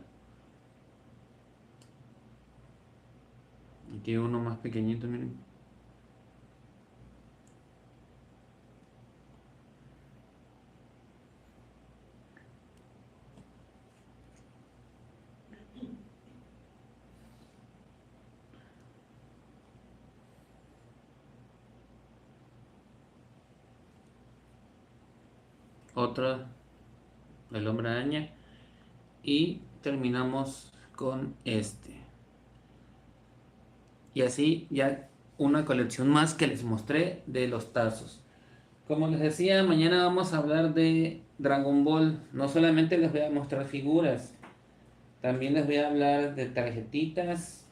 Aquí hay uno más pequeñito, miren. Otro, el hombre araña. Y terminamos con este. Y así ya una colección más que les mostré de los tazos. Como les decía, mañana vamos a hablar de Dragon Ball. No solamente les voy a mostrar figuras, también les voy a hablar de tarjetitas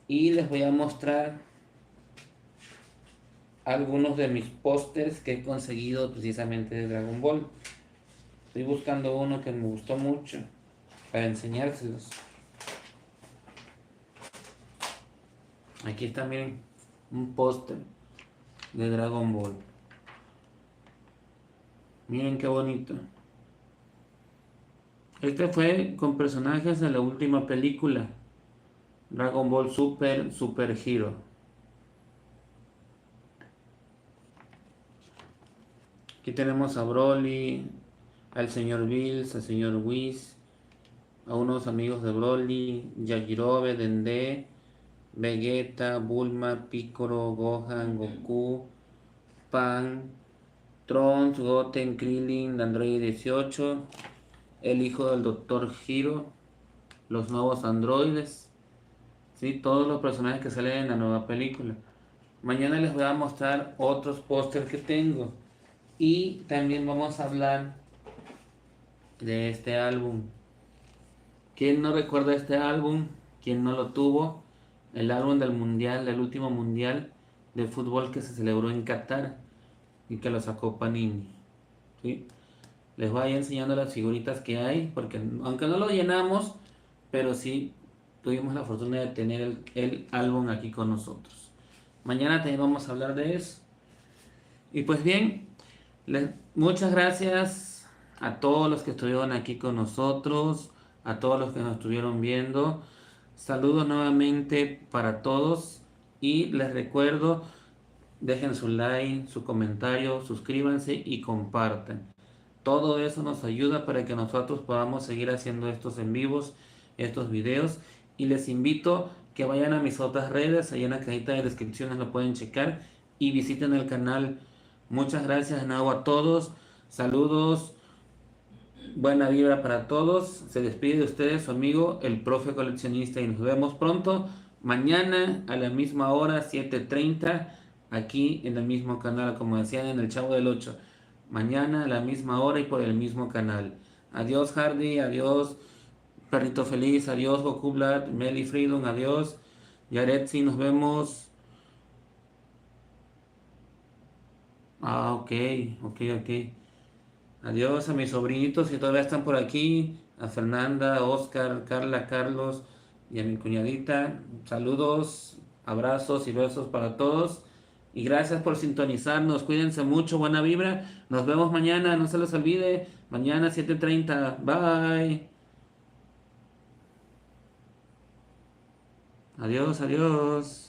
y les voy a mostrar algunos de mis pósters que he conseguido precisamente de Dragon Ball. Estoy buscando uno que me gustó mucho para enseñárselos. Aquí está, miren, un póster de Dragon Ball. Miren qué bonito. Este fue con personajes de la última película, Dragon Ball Super, Super Hero. Aquí tenemos a Broly, al señor Bills, al señor Whis, a unos amigos de Broly, Yajirobe, Dende, Vegeta, Bulma, Piccolo, Gohan, Goku, Pan, Trunks, Goten, Krillin, Android 18, el hijo del Dr. Hero, los nuevos androides, ¿sí? Todos los personajes que salen en la nueva película. Mañana les voy a mostrar otros pósters que tengo. Y también vamos a hablar de este álbum. ¿Quién no recuerda este álbum? ¿Quién no lo tuvo? El álbum del mundial, del último mundial de fútbol que se celebró en Qatar y que lo sacó Panini. ¿Sí? Les voy a ir enseñando las figuritas que hay, porque aunque no lo llenamos, pero sí tuvimos la fortuna de tener el álbum aquí con nosotros. Mañana también vamos a hablar de eso. Y pues bien, muchas gracias a todos los que estuvieron aquí con nosotros, a todos los que nos estuvieron viendo. Saludos nuevamente para todos y les recuerdo, dejen su like, su comentario, suscríbanse y compartan. Todo eso nos ayuda para que nosotros podamos seguir haciendo estos en vivos, estos videos. Y les invito que vayan a mis otras redes, ahí en la cajita de descripciones lo pueden checar y visiten el canal. Muchas gracias de nuevo a todos. Saludos. Buena vibra para todos. Se despide de ustedes su amigo, el profe coleccionista. Y nos vemos pronto. Mañana a la misma hora, 7:30. Aquí en el mismo canal, como decían en el Chavo del 8. Mañana a la misma hora y por el mismo canal. Adiós Hardy, adiós Perrito Feliz, adiós Goku Blood, Meli Freedom, adiós Yaretsi, nos vemos. Ah, ok, ok. Adiós a mis sobrinitos que todavía están por aquí, a Fernanda, Oscar, Carla, Carlos y a mi cuñadita. Saludos, abrazos y besos para todos. Y gracias por sintonizarnos. Cuídense mucho, buena vibra. Nos vemos mañana, no se les olvide. Mañana 7:30. Bye. Adiós, adiós.